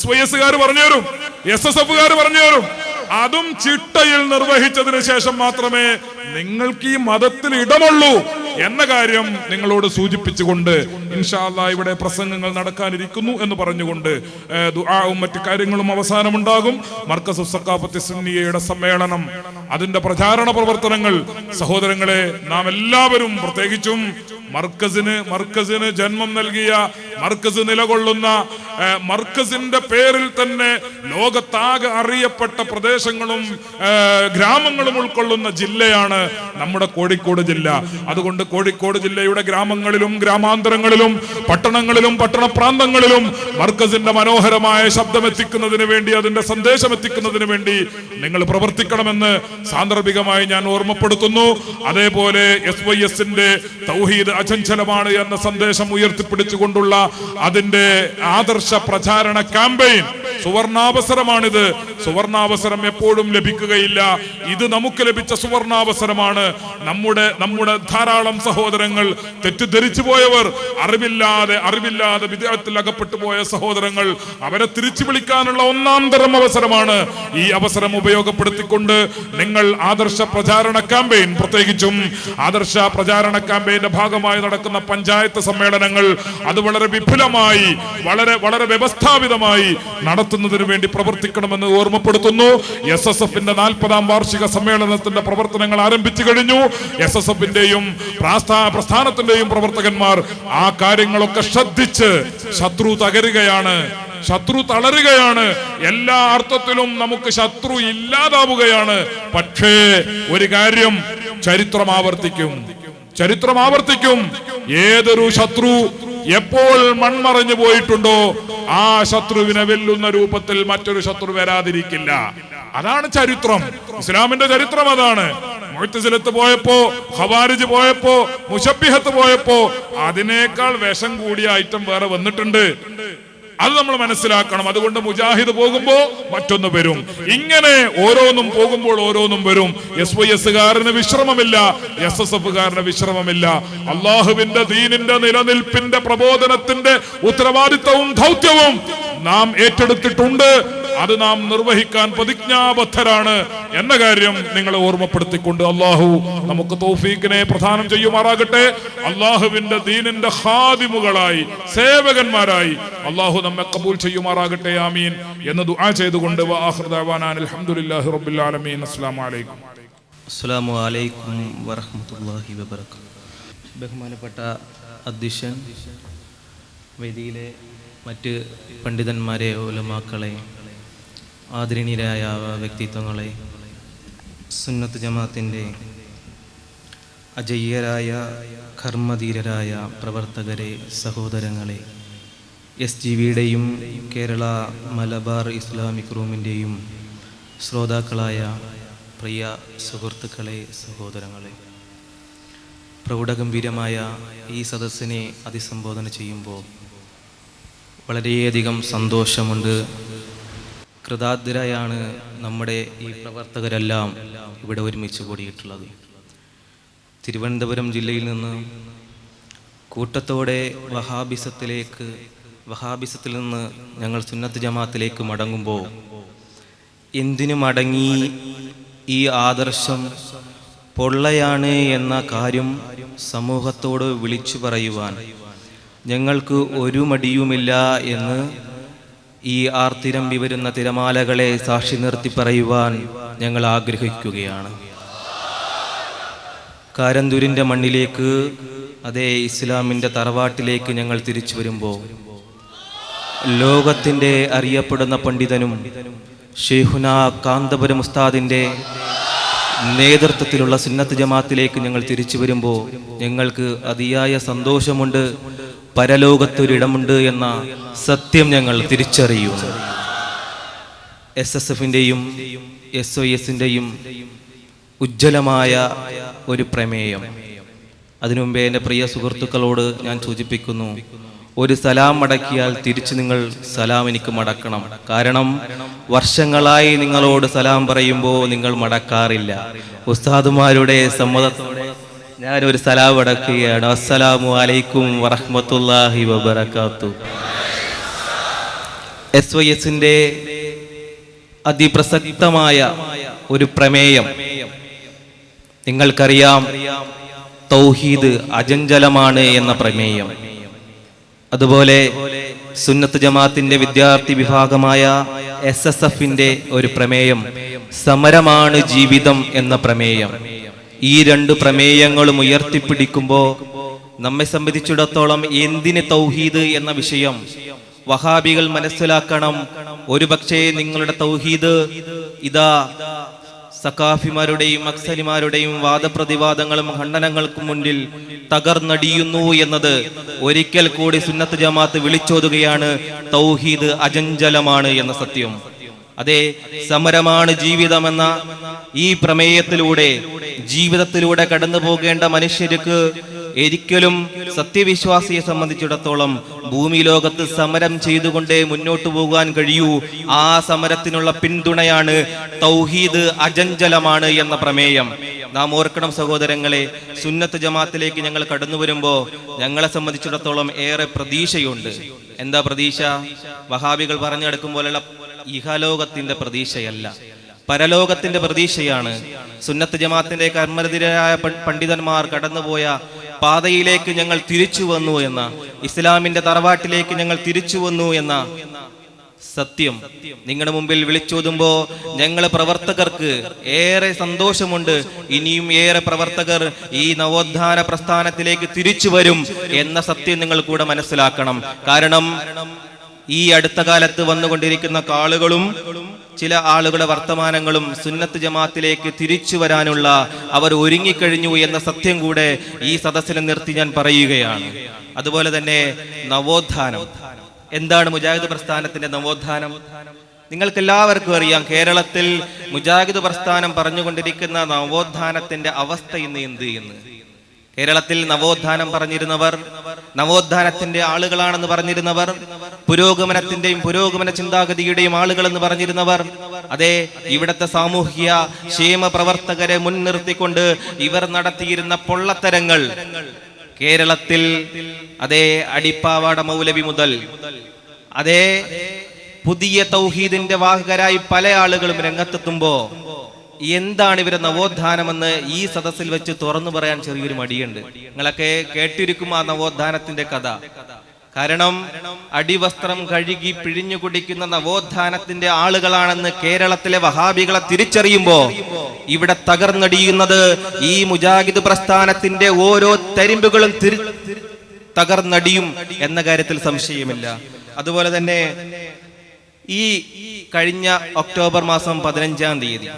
SYS പറഞ്ഞു തരും, SSF പറഞ്ഞു തരും. അതും ചിട്ടയിൽ നിർവഹിച്ചതിന് ശേഷം മാത്രമേ നിങ്ങൾക്ക് ഈ മതത്തിൽ ഇടമുള്ളൂ എന്ന കാര്യം നിങ്ങളോട് സൂചിപ്പിച്ചുകൊണ്ട് ഇൻഷാ അല്ലാഹ് ഇവിടെ പ്രസംഗങ്ങൾ നടക്കാനിരിക്കുന്നു എന്ന് പറഞ്ഞുകൊണ്ട് ദുആവും മറ്റു കാര്യങ്ങളും അവസാനമുണ്ടാകും. മർക്കസ് സഖാഫത്ത് സുന്നിയയുടെ സമ്മേളനം, അതിന്റെ പ്രചാരണ പ്രവർത്തനങ്ങൾ സഹോദരങ്ങളെ നാം എല്ലാവരും, പ്രത്യേകിച്ചും മർക്കസിന് ജന്മം നൽകിയ, മർക്കസ് നിലകൊള്ളുന്ന, മർക്കസിന്റെ പേരിൽ തന്നെ ലോകത്താകെ അറിയപ്പെട്ട പ്രദേശങ്ങളും ഗ്രാമങ്ങളും ഉൾക്കൊള്ളുന്ന ജില്ലയാണ് നമ്മുടെ കോഴിക്കോട് ജില്ല. അതുകൊണ്ട് കോഴിക്കോട് ജില്ലയുടെ ഗ്രാമങ്ങളിലും ഗ്രാമാന്തരങ്ങളിലും പട്ടണങ്ങളിലും പട്ടണ പ്രാന്തങ്ങളിലും മർക്കസിന്റെ മനോഹരമായ ശബ്ദം എത്തിക്കുന്നതിന് വേണ്ടി, അതിന്റെ സന്ദേശം എത്തിക്കുന്നതിന് വേണ്ടി നിങ്ങൾ പ്രവർത്തിക്കണമെന്ന് സാന്ദർഭികമായി ഞാൻ ഓർമ്മപ്പെടുത്തുന്നു. അതേപോലെ SYSന്റെ തൗഹീദ് അചഞ്ചലമാണ് എന്ന സന്ദേശം ഉയർത്തിപ്പിടിച്ചുകൊണ്ടുള്ള അതിന്റെ ആദർശ പ്രചാരണ ക്യാമ്പയിൻ സുവർണാവസരമാണിത്. സുവർണാവസരം എപ്പോഴും ലഭിക്കുകയില്ല. ഇത് നമുക്ക് ലഭിച്ച സുവർണാവസരമാണ്. നമ്മുടെ ധാരാളം സഹോദരങ്ങൾ, തെറ്റിദ്ധരിച്ചു പോയവർ, അറിവില്ലാതെ വിദേഹത്തിൽ അകപ്പെട്ടു പോയ സഹോദരങ്ങൾ, അവരെ തിരിച്ചു വിളിക്കാനുള്ള ഒന്നാം തരം അവസരമാണ്. ഈ അവസരം ഉപയോഗപ്പെടുത്തിക്കൊണ്ട് നിങ്ങൾ ആദർശ പ്രചാരണ ക്യാമ്പയിൻ, പ്രത്യേകിച്ചും ആദർശ പ്രചാരണ ക്യാമ്പയിന്റെ ഭാഗമായി നടക്കുന്ന പഞ്ചായത്ത് സമ്മേളനങ്ങൾ അത് വളരെ വിപുലമായി, വളരെ വ്യവസ്ഥാപിതമായി നടത്തുന്നതിന് വേണ്ടി പ്രവർത്തിക്കണമെന്ന് ഓർമ്മപ്പെടുത്തുന്നു. SSFന്റെ 40ാം വാർഷിക സമ്മേളനത്തിന്റെ പ്രവർത്തനങ്ങൾ ആരംഭിച്ചു കഴിഞ്ഞു. SSFന്റെയും പ്രസ്ഥാനത്തിന്റെയും പ്രവർത്തകന്മാർ ആ കാര്യങ്ങളൊക്കെ ശ്രദ്ധിച്ച് ശത്രു തകരുകയാണ്, ശത്രു തളരുകയാണ്. എല്ലാ അർത്ഥത്തിലും നമുക്ക് ശത്രു ഇല്ലാതാവുകയാണ്. പക്ഷേ ഒരു കാര്യം, ചരിത്രം ആവർത്തിക്കും. ഏതൊരു ശത്രു എപ്പോൾ മൺമറഞ്ഞു പോയിട്ടുണ്ടോ ആ ശത്രുവിനെ വെല്ലുന്ന രൂപത്തിൽ മറ്റൊരു ശത്രു വരാതിരിക്കില്ല. അതാണ് ചരിത്രം. ഇസ്ലാമിന്റെ ചരിത്രം അതാണ്. മുഅ്തസിലത്ത് പോയപ്പോ, ഖവാരിജ് പോയപ്പോ, മുശബ്ബിഹത്ത് പോയപ്പോ അതിനേക്കാൾ വിഷം കൂടിയ ഐറ്റം വേറെ വന്നിട്ടുണ്ട്. അത് നമ്മൾ മനസ്സിലാക്കണം. അതുകൊണ്ട് മുജാഹിദ് പോകുമ്പോ മറ്റൊന്ന് വരും, ഇങ്ങനെ ഓരോന്നും പോകുമ്പോൾ ഓരോന്നും വരും. SYSകാരന് വിശ്രമമില്ല, SSFകാരന് വിശ്രമമില്ല. അള്ളാഹുവിന്റെ ദീനിന്റെ നിലനിൽപ്പിന്റെ പ്രബോധനത്തിന്റെ ഉത്തരവാദിത്വവും ദൗത്യവും നാം ഏറ്റെടുത്തിട്ടുണ്ട്. അത് നാം നിർവഹിക്കാൻ പ്രതിജ്ഞാബദ്ധരാണ് എന്ന കാര്യം നിങ്ങളെ ഓർമ്മപ്പെടുത്തിക്കൊണ്ട് അള്ളാഹു നമുക്ക് തൗഫീഖിനെ പ്രദാനം ചെയ്യുമാറാകട്ടെ. അള്ളാഹുവിന്റെ ദീനിന്റെ ഖാദിമുകളായി, സേവകന്മാരായി അള്ളാഹു നമ്മെ കബൂൽ ചെയ്യുമാറാകട്ടെ. ആമീൻ എന്ന് ദുആ ചെയ്തുകൊണ്ട് വആഖിറു ദഅവാനാ അൽഹംദുലില്ലാഹി റബ്ബിൽ ആലമീൻ. അസ്സലാമു അലൈക്കും. അസ്സലാമു അലൈക്കും വറഹ്മത്തുള്ളാഹി വബറകാതുഹു. ബഹുമാനപ്പെട്ട അധ്യക്ഷൻ, വേദിയിലെ മറ്റ് പണ്ഡിതന്മാരെ, ഉലമാക്കളെ, ആദരണീയരായ വ്യക്തിത്വങ്ങളെ, സുന്നത്ത് ജമാഅത്തിൻ്റെ അജയ്യരായ കർമ്മധീരരായ പ്രവർത്തകരെ, സഹോദരങ്ങളെ, SGVയുടെയും കേരള മലബാർ ഇസ്ലാമിക് റൂമിൻ്റെയും ശ്രോതാക്കളായ പ്രിയ സുഹൃത്തുക്കളെ, സഹോദരങ്ങളെ, പ്രൗഢഗംഭീരമായ ഈ സദസ്സിനെ അഭിസംബോധന ചെയ്യുമ്പോൾ വളരെയധികം സന്തോഷമുണ്ട്. കൃതാർത്ഥരായാണ് നമ്മുടെ ഈ പ്രവർത്തകരെല്ലാം ഇവിടെ ഒരുമിച്ച് കൂടിയിട്ടുള്ളത്. തിരുവനന്തപുരം ജില്ലയിൽ നിന്ന് കൂട്ടത്തോടെ വഹാബിസത്തിൽ നിന്ന് ഞങ്ങൾ സുന്നത്ത് ജമാഅത്തിലേക്ക് മടങ്ങുമ്പോൾ എന്തിനു മടങ്ങി, ഈ ആദർശം പൊള്ളയാണ് എന്ന കാര്യം സമൂഹത്തോട് വിളിച്ചു പറയുവാൻ ഞങ്ങൾക്ക് ഒരു മടിയുമില്ല എന്ന് ഈ ആർത്തിരമ്പി വരുന്ന തിരമാലകളെ സാക്ഷി നിർത്തി പറയുവാൻ ഞങ്ങൾ ആഗ്രഹിക്കുകയാണ്. കാരന്തൂരിൻ്റെ മണ്ണിലേക്ക്, അതേ ഇസ്ലാമിൻ്റെ തറവാട്ടിലേക്ക് ഞങ്ങൾ തിരിച്ചു വരുമ്പോൾ ലോകത്തിൻ്റെ അറിയപ്പെടുന്ന പണ്ഡിതനും ഷെയ്ഖുന കാന്തപുരം ഉസ്താദിൻ്റെ നേതൃത്വത്തിലുള്ള സുന്നത്ത് ജമാഅത്തിലേക്ക് ഞങ്ങൾ തിരിച്ചു വരുമ്പോൾ ഞങ്ങൾക്ക് അതിയായ സന്തോഷമുണ്ട്. പരലോകത്തൊരിടമുണ്ട് എന്ന സത്യം ഞങ്ങൾ തിരിച്ചറിയുന്നു. SSFൻ്റെയും SOSൻ്റെയും ഉജ്ജ്വലമായ ഒരു പ്രമേയം. അതിനു മുമ്പേ എൻ്റെ പ്രിയ സുഹൃത്തുക്കളോട് ഞാൻ സൂചിപ്പിക്കുന്നു, ഒരു സലാം മടക്കിയാൽ തിരിച്ച് നിങ്ങൾ സലാം എനിക്ക് മടക്കണം. കാരണം വർഷങ്ങളായി നിങ്ങളോട് സലാം പറയുമ്പോൾ നിങ്ങൾ മടക്കാറില്ല. ഉസ്താദുമാരുടെ സമ്മതത്തോടെ ഞാനൊരു സലാം മടക്കുകയാണ്. അസ്സലാമു അലൈക്കും വറഹ്മത്തുള്ളാഹി വബറകാതുഹു. SOSൻ്റെ അതിപ്രസക്തമായ ഒരു പ്രമേയം നിങ്ങൾക്കറിയാം, തൗഹീദ് അജഞ്ചലമാണ് എന്ന പ്രമേയം. അതുപോലെ സുന്നത്ത് ജമാഅത്തിന്റെ വിദ്യാർത്ഥി വിഭാഗമായ SSFന്റെ ഒരു പ്രമേയം, സമരമാണ് ജീവിതം എന്ന പ്രമേയം. ഈ രണ്ട് പ്രമേയങ്ങളും ഉയർത്തിപ്പിടിക്കുമ്പോൾ നമ്മെ സംബന്ധിച്ചിടത്തോളം എന്തിന് തൗഹീദ് എന്ന വിഷയം വഹാബികൾ മനസ്സിലാക്കണം. ഒരുപക്ഷേ നിങ്ങളുടെ തൗഹീദ് ഇതാ സഖാഫിമാരുടെയും അക്സലിമാരുടെയും വാദപ്രതിവാദങ്ങളും ഖണ്ഡനങ്ങൾക്കും മുന്നിൽ തകർന്നടിയുന്നു എന്നത് ഒരിക്കൽ കൂടി സുന്നത്ത് ജമാഅത്ത് വിളിച്ചോതുകയാണ്. തൗഹീദ് അജഞ്ചലമാണ് എന്ന സത്യം. അതെ, സമരമാണ് ജീവിതമെന്ന ഈ പ്രമേയത്തിലൂടെ ജീവിതത്തിലൂടെ കടന്നു പോകേണ്ട മനുഷ്യർക്ക് ഒരിക്കലും സത്യവിശ്വാസിയെ സംബന്ധിച്ചിടത്തോളം ഭൂമി ലോകത്ത് സമരം ചെയ്തുകൊണ്ടേ മുന്നോട്ടു പോകാൻ കഴിയൂ. ആ സമരത്തിനുള്ള പിന്തുണയാണ് തൗഹീദ് അജഞ്ചലമാണ് എന്ന പ്രമേയം. നാം ഓർക്കണം സഹോദരങ്ങളെ, സുന്നത്ത് ജമാഅത്തിലേക്ക് ഞങ്ങൾ കടന്നു വരുമ്പോൾ ഞങ്ങളെ സംബന്ധിച്ചിടത്തോളം ഏറെ പ്രതീക്ഷയുണ്ട്. എന്താ പ്രതീക്ഷ? വഹാബികൾ പറഞ്ഞെടുക്കും പോലെയുള്ള ഇഹലോകത്തിന്റെ പ്രതീക്ഷയല്ല, പരലോകത്തിന്റെ പ്രതീക്ഷയാണ്. സുന്നത്ത് ജമാഅത്തിന്റെ കർമ്മരതിരായ പണ്ഡിതന്മാർ കടന്നുപോയ പാതയിലേക്ക് ഞങ്ങൾ തിരിച്ചു വന്നു എന്ന, ഇസ്ലാമിന്റെ തറവാട്ടിലേക്ക് ഞങ്ങൾ തിരിച്ചു വന്നു എന്ന സത്യം നിങ്ങളുടെ മുമ്പിൽ വിളിച്ചോതുമ്പോ ഞങ്ങളെ പ്രവർത്തകർക്ക് ഏറെ സന്തോഷമുണ്ട്. ഇനിയും ഏറെ പ്രവർത്തകർ ഈ നവോത്ഥാന പ്രസ്ഥാനത്തിലേക്ക് തിരിച്ചു വരും എന്ന സത്യം നിങ്ങൾ കൂടെ മനസ്സിലാക്കണം. കാരണം ഈ അടുത്ത കാലത്ത് വന്നുകൊണ്ടിരിക്കുന്ന കാളുകളും ചില ആളുകളുടെ വർത്തമാനങ്ങളും സുന്നത്ത് ജമാഅത്തിലേക്ക് തിരിച്ചു വരാനുള്ള അവർ ഒരുങ്ങിക്കഴിഞ്ഞു എന്ന സത്യം കൂടെ ഈ സദസ്സിനെ നിർത്തി ഞാൻ പറയുകയാണ്. അതുപോലെ തന്നെ നവോത്ഥാനം എന്താണ്? മുജാഹിദ് പ്രസ്ഥാനത്തിന്റെ നവോത്ഥാനം നിങ്ങൾക്ക് എല്ലാവർക്കും അറിയാം. കേരളത്തിൽ മുജാഹിദ് പ്രസ്ഥാനം പറഞ്ഞുകൊണ്ടിരിക്കുന്ന നവോത്ഥാനത്തിന്റെ അവസ്ഥ ഇന്ന് എന്ത് എന്ന്. കേരളത്തിൽ നവോത്ഥാനം പറഞ്ഞിരുന്നവർ, നവോത്ഥാനത്തിന്റെ ആളുകളാണെന്ന് പറഞ്ഞിരുന്നവർ, പുരോഗമനത്തിന്റെയും പുരോഗമന ചിന്താഗതിയുടെയും ആളുകളെന്ന് പറഞ്ഞിരുന്നവർ, അതെ, ഇവിടത്തെ സാമൂഹ്യ ക്ഷേമ പ്രവർത്തകരെ മുൻനിർത്തിക്കൊണ്ട് ഇവർ നടത്തിയിരുന്ന പൊള്ളത്തരങ്ങൾ കേരളത്തിൽ, അതേ, അടിപ്പാവാട മൗലവി മുതൽ അതേ പുതിയ തൗഹീദിന്റെ വാഹകരായി പല ആളുകളും രംഗത്തെത്തുമ്പോ എന്താണ് ഇവരെ നവോത്ഥാനമെന്ന് ഈ സദസ്സിൽ വെച്ച് തുറന്നു പറയാൻ ചെറിയൊരു മടിയുണ്ട്. നിങ്ങളൊക്കെ കേട്ടിരിക്കും ആ നവോത്ഥാനത്തിന്റെ കഥ. കാരണം അടിവസ്ത്രം കഴുകി പിഴിഞ്ഞു കുടിക്കുന്ന നവോത്ഥാനത്തിന്റെ ആളുകളാണെന്ന് കേരളത്തിലെ വഹാബികളെ തിരിച്ചറിയുമ്പോ ഇവിടെ തകർന്നടിയുന്നത് ഈ മുജാഹിദ് പ്രസ്ഥാനത്തിന്റെ ഓരോ തരിമ്പുകളും തകർന്നടിയും എന്ന കാര്യത്തിൽ സംശയമില്ല. അതുപോലെ തന്നെ ഈ കഴിഞ്ഞ ഒക്ടോബർ മാസം 15-ാം തീയതി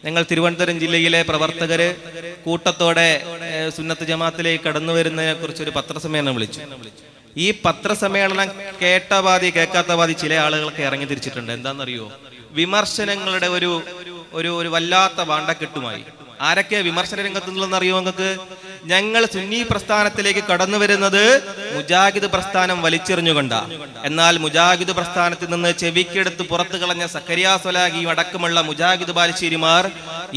ഞങ്ങൾ തിരുവനന്തപുരം ജില്ലയിലെ പ്രവർത്തകര് കൂട്ടത്തോടെ സുന്നത്ത് ജമാഅത്തിലേക്ക് കടന്നു വരുന്നതിനെ കുറിച്ചൊരു പത്രസമ്മേളനം വിളിച്ചു. ഈ പത്രസമ്മേളനം കേട്ടവാദി കേൾക്കാത്തവാദി ചില ആളുകൾക്ക് ഇറങ്ങി തിരിച്ചിട്ടുണ്ട്. എന്താണെന്നറിയോ? വിമർശനങ്ങളുടെ ഒരു വല്ലാത്ത വാണ്ടക്കെട്ടുമായി. ആരൊക്കെ വിമർശന രംഗത്തുള്ളതെന്നറിയോ നിങ്ങൾക്ക്? ഞങ്ങൾ സുന്നി പ്രസ്ഥാനത്തിലേക്ക് കടന്നു വരുന്നത് മുജാഹിദ് പ്രസ്ഥാനം വലിച്ചെറിഞ്ഞുകൊണ്ട. എന്നാൽ മുജാഹിദ് പ്രസ്ഥാനത്തിൽ നിന്ന് ചെവിക്കെടുത്ത് പുറത്തു കളഞ്ഞ സക്കരിയ സ്വലാഹിയും അടക്കമുള്ള മുജാഹിദ് ബാലുശ്ശേരിമാർ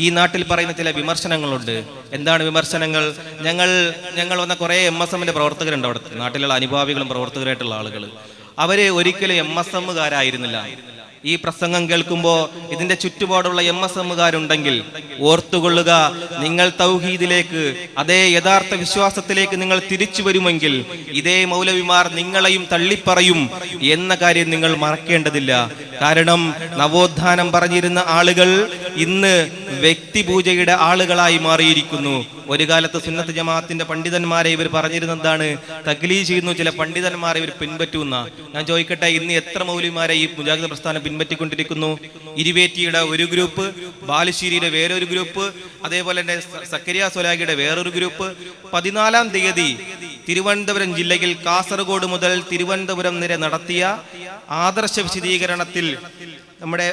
ഈ നാട്ടിൽ പറയുന്ന ചില വിമർശനങ്ങളുണ്ട്. എന്താണ് വിമർശനങ്ങൾ? ഞങ്ങൾ വന്ന കുറെ MSMന്റെ പ്രവർത്തകരുണ്ട് അവിടെ, നാട്ടിലുള്ള അനുഭാവികളും പ്രവർത്തകരായിട്ടുള്ള ആളുകൾ. അവര് ഒരിക്കലും MSMകാരായിരുന്നില്ല. ഈ പ്രസംഗം കേൾക്കുമ്പോ ഇതിന്റെ ചുറ്റുപാടുള്ള MSMകാരുണ്ടെങ്കിൽ ഓർത്തുകൊള്ളുക, നിങ്ങൾ തൗഹീദിലേക്ക്, അതേ യഥാർത്ഥ വിശ്വാസത്തിലേക്ക് നിങ്ങൾ തിരിച്ചു വരുമെങ്കിൽ ഇതേ മൗലവിമാർ നിങ്ങളെയും തള്ളിപ്പറയും എന്ന കാര്യം നിങ്ങൾ മറക്കേണ്ടതില്ല. കാരണം നവോത്ഥാനം പറഞ്ഞിരുന്ന ആളുകൾ ഇന്ന് വ്യക്തിപൂജയുടെ ആളുകളായി മാറിയിരിക്കുന്നു. ഒരു കാലത്ത് സുന്നത്ത് ജമാഅത്തിന്റെ പണ്ഡിതന്മാരെ ഇവർ പറഞ്ഞിരുന്നതാണ്, തഖ്ലീദ് ചെയ്യുന്നു, ചില പണ്ഡിതന്മാരെ ഇവർ പിൻപറ്റുന്ന. ഞാൻ ചോദിക്കട്ടെ, ഇന്ന് എത്ര മൗലവിമാരെ ഈ മുജാഹിദ് പ്രസ്ഥാനം പിൻപറ്റിക്കൊണ്ടിരിക്കുന്നു? ഇരുവേറ്റിയുടെ ഒരു ഗ്രൂപ്പ്, ബാലുശ്ശേരിയുടെ വേറൊരു ഗ്രൂപ്പ്, അതേപോലെ തന്നെ സക്കരിയ സ്വലാഹിയുടെ വേറൊരു ഗ്രൂപ്പ്. 14-ാം തീയതി തിരുവനന്തപുരം ജില്ലയിൽ കാസർഗോഡ് മുതൽ തിരുവനന്തപുരം വരെ നടത്തിയ ആദർശ വിശദീകരണത്തിൽ നമ്മുടെ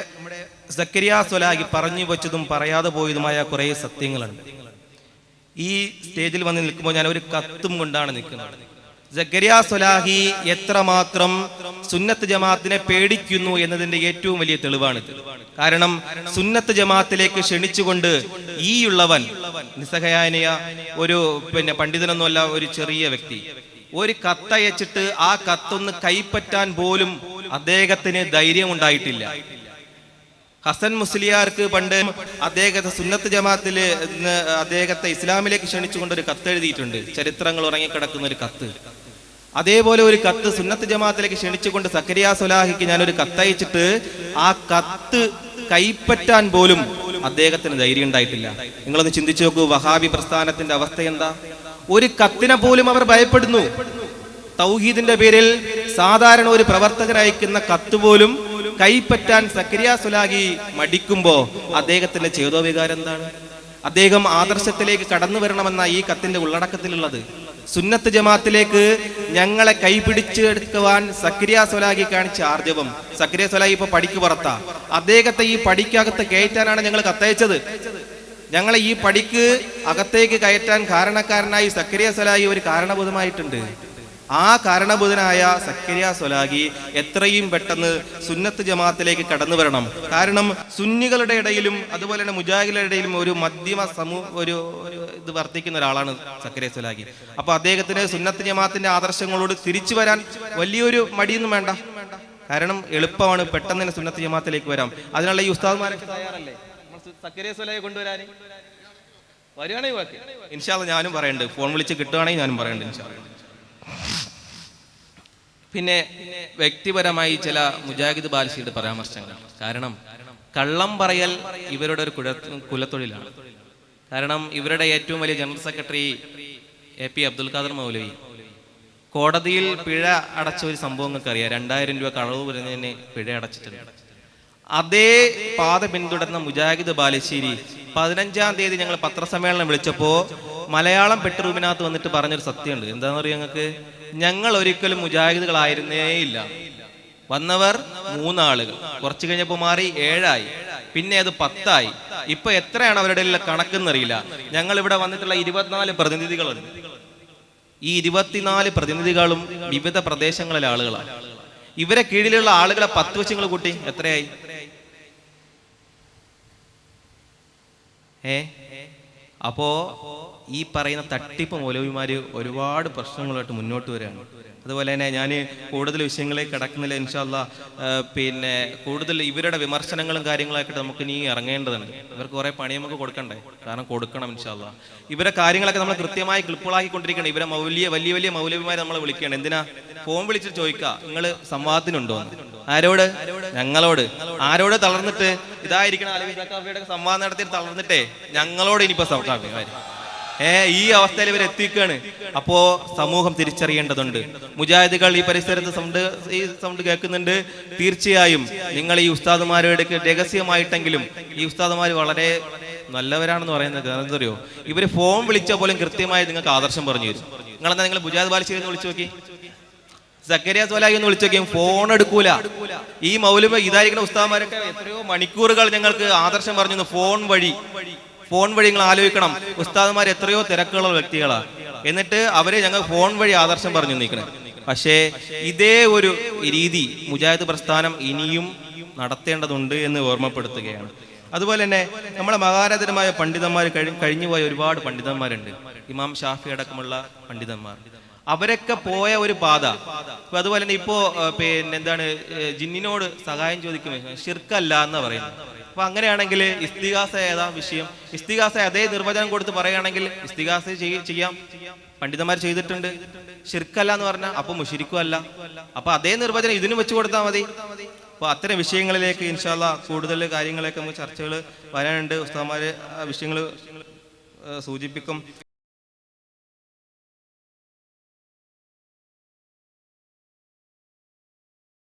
സക്കരിയ സ്വലാഹി പറഞ്ഞു വെച്ചതും പറയാതെ പോയതുമായ കുറെ സത്യങ്ങളുണ്ട്. ഈ സ്റ്റേജിൽ വന്ന് നിൽക്കുമ്പോൾ ഞാൻ ഒരു കത്തും കൊണ്ടാണ് നിൽക്കുന്നത്. സക്കരിയ സ്വലാഹി എത്രമാത്രം സുന്നത്ത് ജമാഅത്തിനെ പേടിക്കുന്നു എന്നതിന്റെ ഏറ്റവും വലിയ തെളിവാണിത്. കാരണം സുന്നത്ത് ജമാഅത്തിലേക്ക് ക്ഷണിച്ചുകൊണ്ട് ഈ ഉള്ളവൻ നിസ്സഹായനായ ഒരു പണ്ഡിതനൊന്നുമല്ല, ഒരു ചെറിയ വ്യക്തി ഒരു കത്തയച്ചിട്ട് ആ കത്തൊന്ന് കൈപ്പറ്റാൻ പോലും അദ്ദേഹത്തിന് ധൈര്യം ഉണ്ടായിട്ടില്ല. ഹസൻ മുസ്ലിയാർക്ക് പണ്ട് അദ്ദേഹത്തെ സുന്നത്ത് ജമാഅത്തിൽ അദ്ദേഹത്തെ ഇസ്ലാമിലേക്ക് ക്ഷണിച്ചുകൊണ്ട് ഒരു കത്ത് എഴുതിയിട്ടുണ്ട്. ചരിത്രങ്ങൾ ഉറങ്ങിക്കിടക്കുന്ന ഒരു കത്ത്. അതേപോലെ ഒരു കത്ത് സുന്നത്ത് ജമാഅത്തിലേക്ക് ക്ഷണിച്ചുകൊണ്ട് സക്കരിയ സ്വലാഹിക്ക് ഞാനൊരു കത്തയച്ചിട്ട് ആ കത്ത് കൈപ്പറ്റാൻ പോലും അദ്ദേഹത്തിന് ധൈര്യം ഉണ്ടായിട്ടില്ല. നിങ്ങളൊന്ന് ചിന്തിച്ചു നോക്കൂ, വഹാബി പ്രസ്ഥാനത്തിന്റെ അവസ്ഥ എന്താ? ഒരു കത്തിനെ പോലും അവർ ഭയപ്പെടുന്നു. തൗഹീദിന്റെ പേരിൽ സാധാരണ ഒരു പ്രവർത്തകർ അയക്കുന്ന കത്ത് പോലും കൈപ്പറ്റാൻ സക്കരിയ സ്വലാഹി മടിക്കുമ്പോ അദ്ദേഹത്തിന്റെ ചേതോവികാരം എന്താണ്? അദ്ദേഹം ആദർശത്തിലേക്ക് കടന്നു വരണമെന്ന ഈ കത്തിന്റെ ഉള്ളടക്കത്തിലുള്ളത്. സുന്നത്ത് ജമാഅത്തിലേക്ക് ഞങ്ങളെ കൈപിടിച്ചെടുക്കുവാൻ സക്കരിയ സ്വലാഹി കാണിച്ച ആർജവം. സക്കരിയ സ്വലാഹി ഇപ്പൊ പടിക്ക് പുറത്താ. അദ്ദേഹത്തെ ഈ പടിക്കകത്ത് കയറ്റാനാണ് ഞങ്ങൾ കത്തയച്ചത്. ഞങ്ങളെ ഈ പടിക്ക് അകത്തേക്ക് കയറ്റാൻ കാരണക്കാരനായി സക്കരിയ സ്വലാഹി ഒരു കാരണഭൂതമായിട്ടുണ്ട്. ആ കാരണഭൂതനായ സക്കരിയ സ്വലാഹി എത്രയും പെട്ടെന്ന് സുന്നത്ത് ജമാഅത്തിലേക്ക് കടന്നു വരണം. കാരണം സുന്നികളുടെ ഇടയിലും അതുപോലെ തന്നെ മുജാഹിദുകളുടെ ഇടയിലും ഒരു മധ്യമ ഒരു ഇത് വർത്തിക്കുന്ന ഒരാളാണ് സക്കരിയ സ്വലാഹി. അപ്പൊ അദ്ദേഹത്തിന് സുന്നത്ത് ജമാഅത്തിന്റെ ആദർശങ്ങളോട് തിരിച്ചു വരാൻ വലിയൊരു മടിയൊന്നും വേണ്ട. കാരണം എളുപ്പമാണ്, പെട്ടെന്ന് തന്നെ സുന്നത്ത് ജമാഅത്തിലേക്ക് വരാം. അതിനുള്ള ഈ ഉസ്താദ്മാരൊക്കെ തയ്യാറല്ലേ സക്കരിയ സ്വലാഹി കൊണ്ടുവരാൻ? വരികയാണെങ്കിൽ ഇൻഷാ അല്ലാഹ് ഞാനും പറയുന്നുണ്ട്, ഫോൺ വിളിച്ച് കിട്ടുകയാണെങ്കിൽ ഞാനും പറയുന്നുണ്ട് ഇൻഷാ അല്ലാഹ്. പിന്നെ വ്യക്തിപരമായി ചില മുജാഹിദ് ബാലുശ്ശേരിയുടെ പരാമർശങ്ങൾ. കാരണം കള്ളം പറയൽ ഇവരുടെ ഒരു കുലത്തൊഴിലാണ്. കാരണം ഇവരുടെ ഏറ്റവും വലിയ general secretary AP Abdul Khader Maulavi കോടതിയിൽ പിഴ അടച്ച ഒരു സംഭവം നിങ്ങൾക്ക് അറിയാം. 2000 രൂപ കളവ് വരുന്നതിന് പിഴ അടച്ചിട്ടുണ്ട്. അതേ പാത പിന്തുടർന്ന മുജാഹിദ് ബാലുശ്ശേരി 15-ാം തീയതി ഞങ്ങൾ പത്രസമ്മേളനം വിളിച്ചപ്പോ മലയാളം പെട്രൂമിനകത്ത് വന്നിട്ട് പറഞ്ഞൊരു സത്യമുണ്ട്. എന്താണെന്ന് അറിയാം ഞങ്ങൾക്ക്? ഞങ്ങൾ ഒരിക്കലും മുജാഹിദുകളായിരുന്നേ ഇല്ല. വന്നവർ 3 ആളുകൾ, കുറച്ചു കഴിഞ്ഞപ്പോൾ മാറി 7 ആയി, പിന്നെ അത് 10 ആയി. ഇപ്പൊ എത്രയാണ് അവരുടെ കണക്കെന്നറിയില്ല. ഞങ്ങൾ ഇവിടെ വന്നിട്ടുള്ള 24 പ്രതിനിധികളുണ്ട്. ഈ 24 പ്രതിനിധികളും വിവിധ പ്രദേശങ്ങളിലെ ആളുകളാണ്. ഇവരെ കീഴിലുള്ള ആളുകളെ 10 വെച്ച് നിങ്ങൾ കൂട്ടി എത്രയായി? അപ്പോ ഈ പറയുന്ന തട്ടിപ്പ് മൗലവിമാര് ഒരുപാട് പ്രശ്നങ്ങളായിട്ട് മുന്നോട്ട് വരികയാണ്. അതുപോലെ തന്നെ ഞാൻ കൂടുതൽ വിഷയങ്ങളിലേക്ക് കിടക്കുന്നില്ല ഇൻഷാ അല്ലാ. പിന്നെ കൂടുതൽ ഇവരുടെ വിമർശനങ്ങളും കാര്യങ്ങളൊക്കെ നമുക്ക് ഇനി ഇറങ്ങേണ്ടതുണ്ട്. ഇവർക്ക് കുറേ പണി നമുക്ക് കൊടുക്കണ്ടേ, കാരണം കൊടുക്കണം ഇൻഷാ അല്ലാ. ഇവരെ കാര്യങ്ങളൊക്കെ നമ്മൾ കൃത്യമായി ക്ലിപ്പുകളാക്കിക്കൊണ്ടിരിക്കണം. ഇവരെ വലിയ വലിയ മൗലവിമാരെ നമ്മൾ വിളിക്കണം. എന്തിനാ? ഫോൺ വിളിച്ചിട്ട് ചോദിക്കുക, നിങ്ങൾ സംവാദത്തിനുണ്ടോ? ആരോട്? ഞങ്ങളോട്. ആരോട്? തളർന്നിട്ട് ഇതായിരിക്കണം അലവി സഖാഫിയുടെ സംവാദം നടത്തി തളർന്നിട്ടേ ഞങ്ങളോട് ഇനിയിപ്പോ സഖാഫിമാര് ഈ അവസ്ഥയിൽ ഇവർ എത്തിക്കുകയാണ്. അപ്പോ സമൂഹം തിരിച്ചറിയേണ്ടതുണ്ട്. മുജാഹിദുകൾ ഈ പരിസരത്ത് സൗണ്ട് കേൾക്കുന്നുണ്ട്. തീർച്ചയായും നിങ്ങൾ ഈ ഉസ്താദുമാരോട് രഹസ്യമായിട്ടെങ്കിലും, ഈ ഉസ്താദുമാർ വളരെ നല്ലവരാണെന്ന് പറയുന്നത് എന്തറിയോ, ഇവര് ഫോൺ വിളിച്ചാൽ പോലും കൃത്യമായി നിങ്ങൾക്ക് ആദർശം പറഞ്ഞു തരും. നിങ്ങൾ മുജാഹിദ് ബാലിശ്ശേരി എന്ന് വിളിച്ചു നോക്കി, സക്കരിയ സോലായി എന്ന് വിളിച്ചു നോക്കിയും ഫോൺ എടുക്കൂല. ഈ മൗലവ ഇതായിരിക്കുന്ന ഉസ്താദുമാരൊക്കെ എത്രയോ മണിക്കൂറുകൾ ഞങ്ങൾക്ക് ആദർശം പറഞ്ഞു ഫോൺ വഴി നിങ്ങൾ ആലോചിക്കണം. ഉസ്താദുമാർ എത്രയോ തിരക്കുള്ള വ്യക്തികളാണ്, എന്നിട്ട് അവര് ഞങ്ങൾ ഫോൺ വഴി ആദർശം പറഞ്ഞു നിൽക്കണം. പക്ഷേ ഇതേ ഒരു രീതി മുജാഹിദ് പ്രസ്ഥാനം ഇനിയും നടത്തേണ്ടതുണ്ട് എന്ന് ഓർമ്മപ്പെടുത്തുകയാണ്. അതുപോലെ തന്നെ നമ്മുടെ മഹാരഥരമായ പണ്ഡിതന്മാർ കഴിഞ്ഞുപോയ ഒരുപാട് പണ്ഡിതന്മാരുണ്ട്. ഇമാം ഷാഫി അടക്കമുള്ള പണ്ഡിതന്മാർ, അവരൊക്കെ പോയ ഒരു പാത. അപ്പൊ അതുപോലെ തന്നെ ഇപ്പോ എന്താണ്, ജിന്നിനോട് സഹായം ചോദിക്കുമ്പോൾ ശിർക്കല്ല എന്ന് പറയുന്നത്. അപ്പൊ അങ്ങനെയാണെങ്കിൽ ഇസ്തിഗാസ ഏതാ വിഷയം? ഇസ്തിഗാസ അതേ നിർവചനം കൊടുത്ത് പറയുകയാണെങ്കിൽ ഇസ്തിഗാസ ചെയ്യാം, പണ്ഡിതന്മാർ ചെയ്തിട്ടുണ്ട്. ശിർക്കല്ല എന്ന് പറഞ്ഞാൽ അപ്പൊ മുശ്രിക്കും അല്ല. അപ്പൊ അതേ നിർവചനം ഇതിന് വെച്ചു കൊടുത്താൽ മതി. അപ്പൊ അത്തരം വിഷയങ്ങളിലേക്ക് ഇൻഷാ അല്ലാ കൂടുതൽ കാര്യങ്ങളൊക്കെ നമുക്ക് ചർച്ചകൾ വരാനുണ്ട്. ഉസ്താദുമാര് വിഷയങ്ങൾ സൂചിപ്പിക്കും.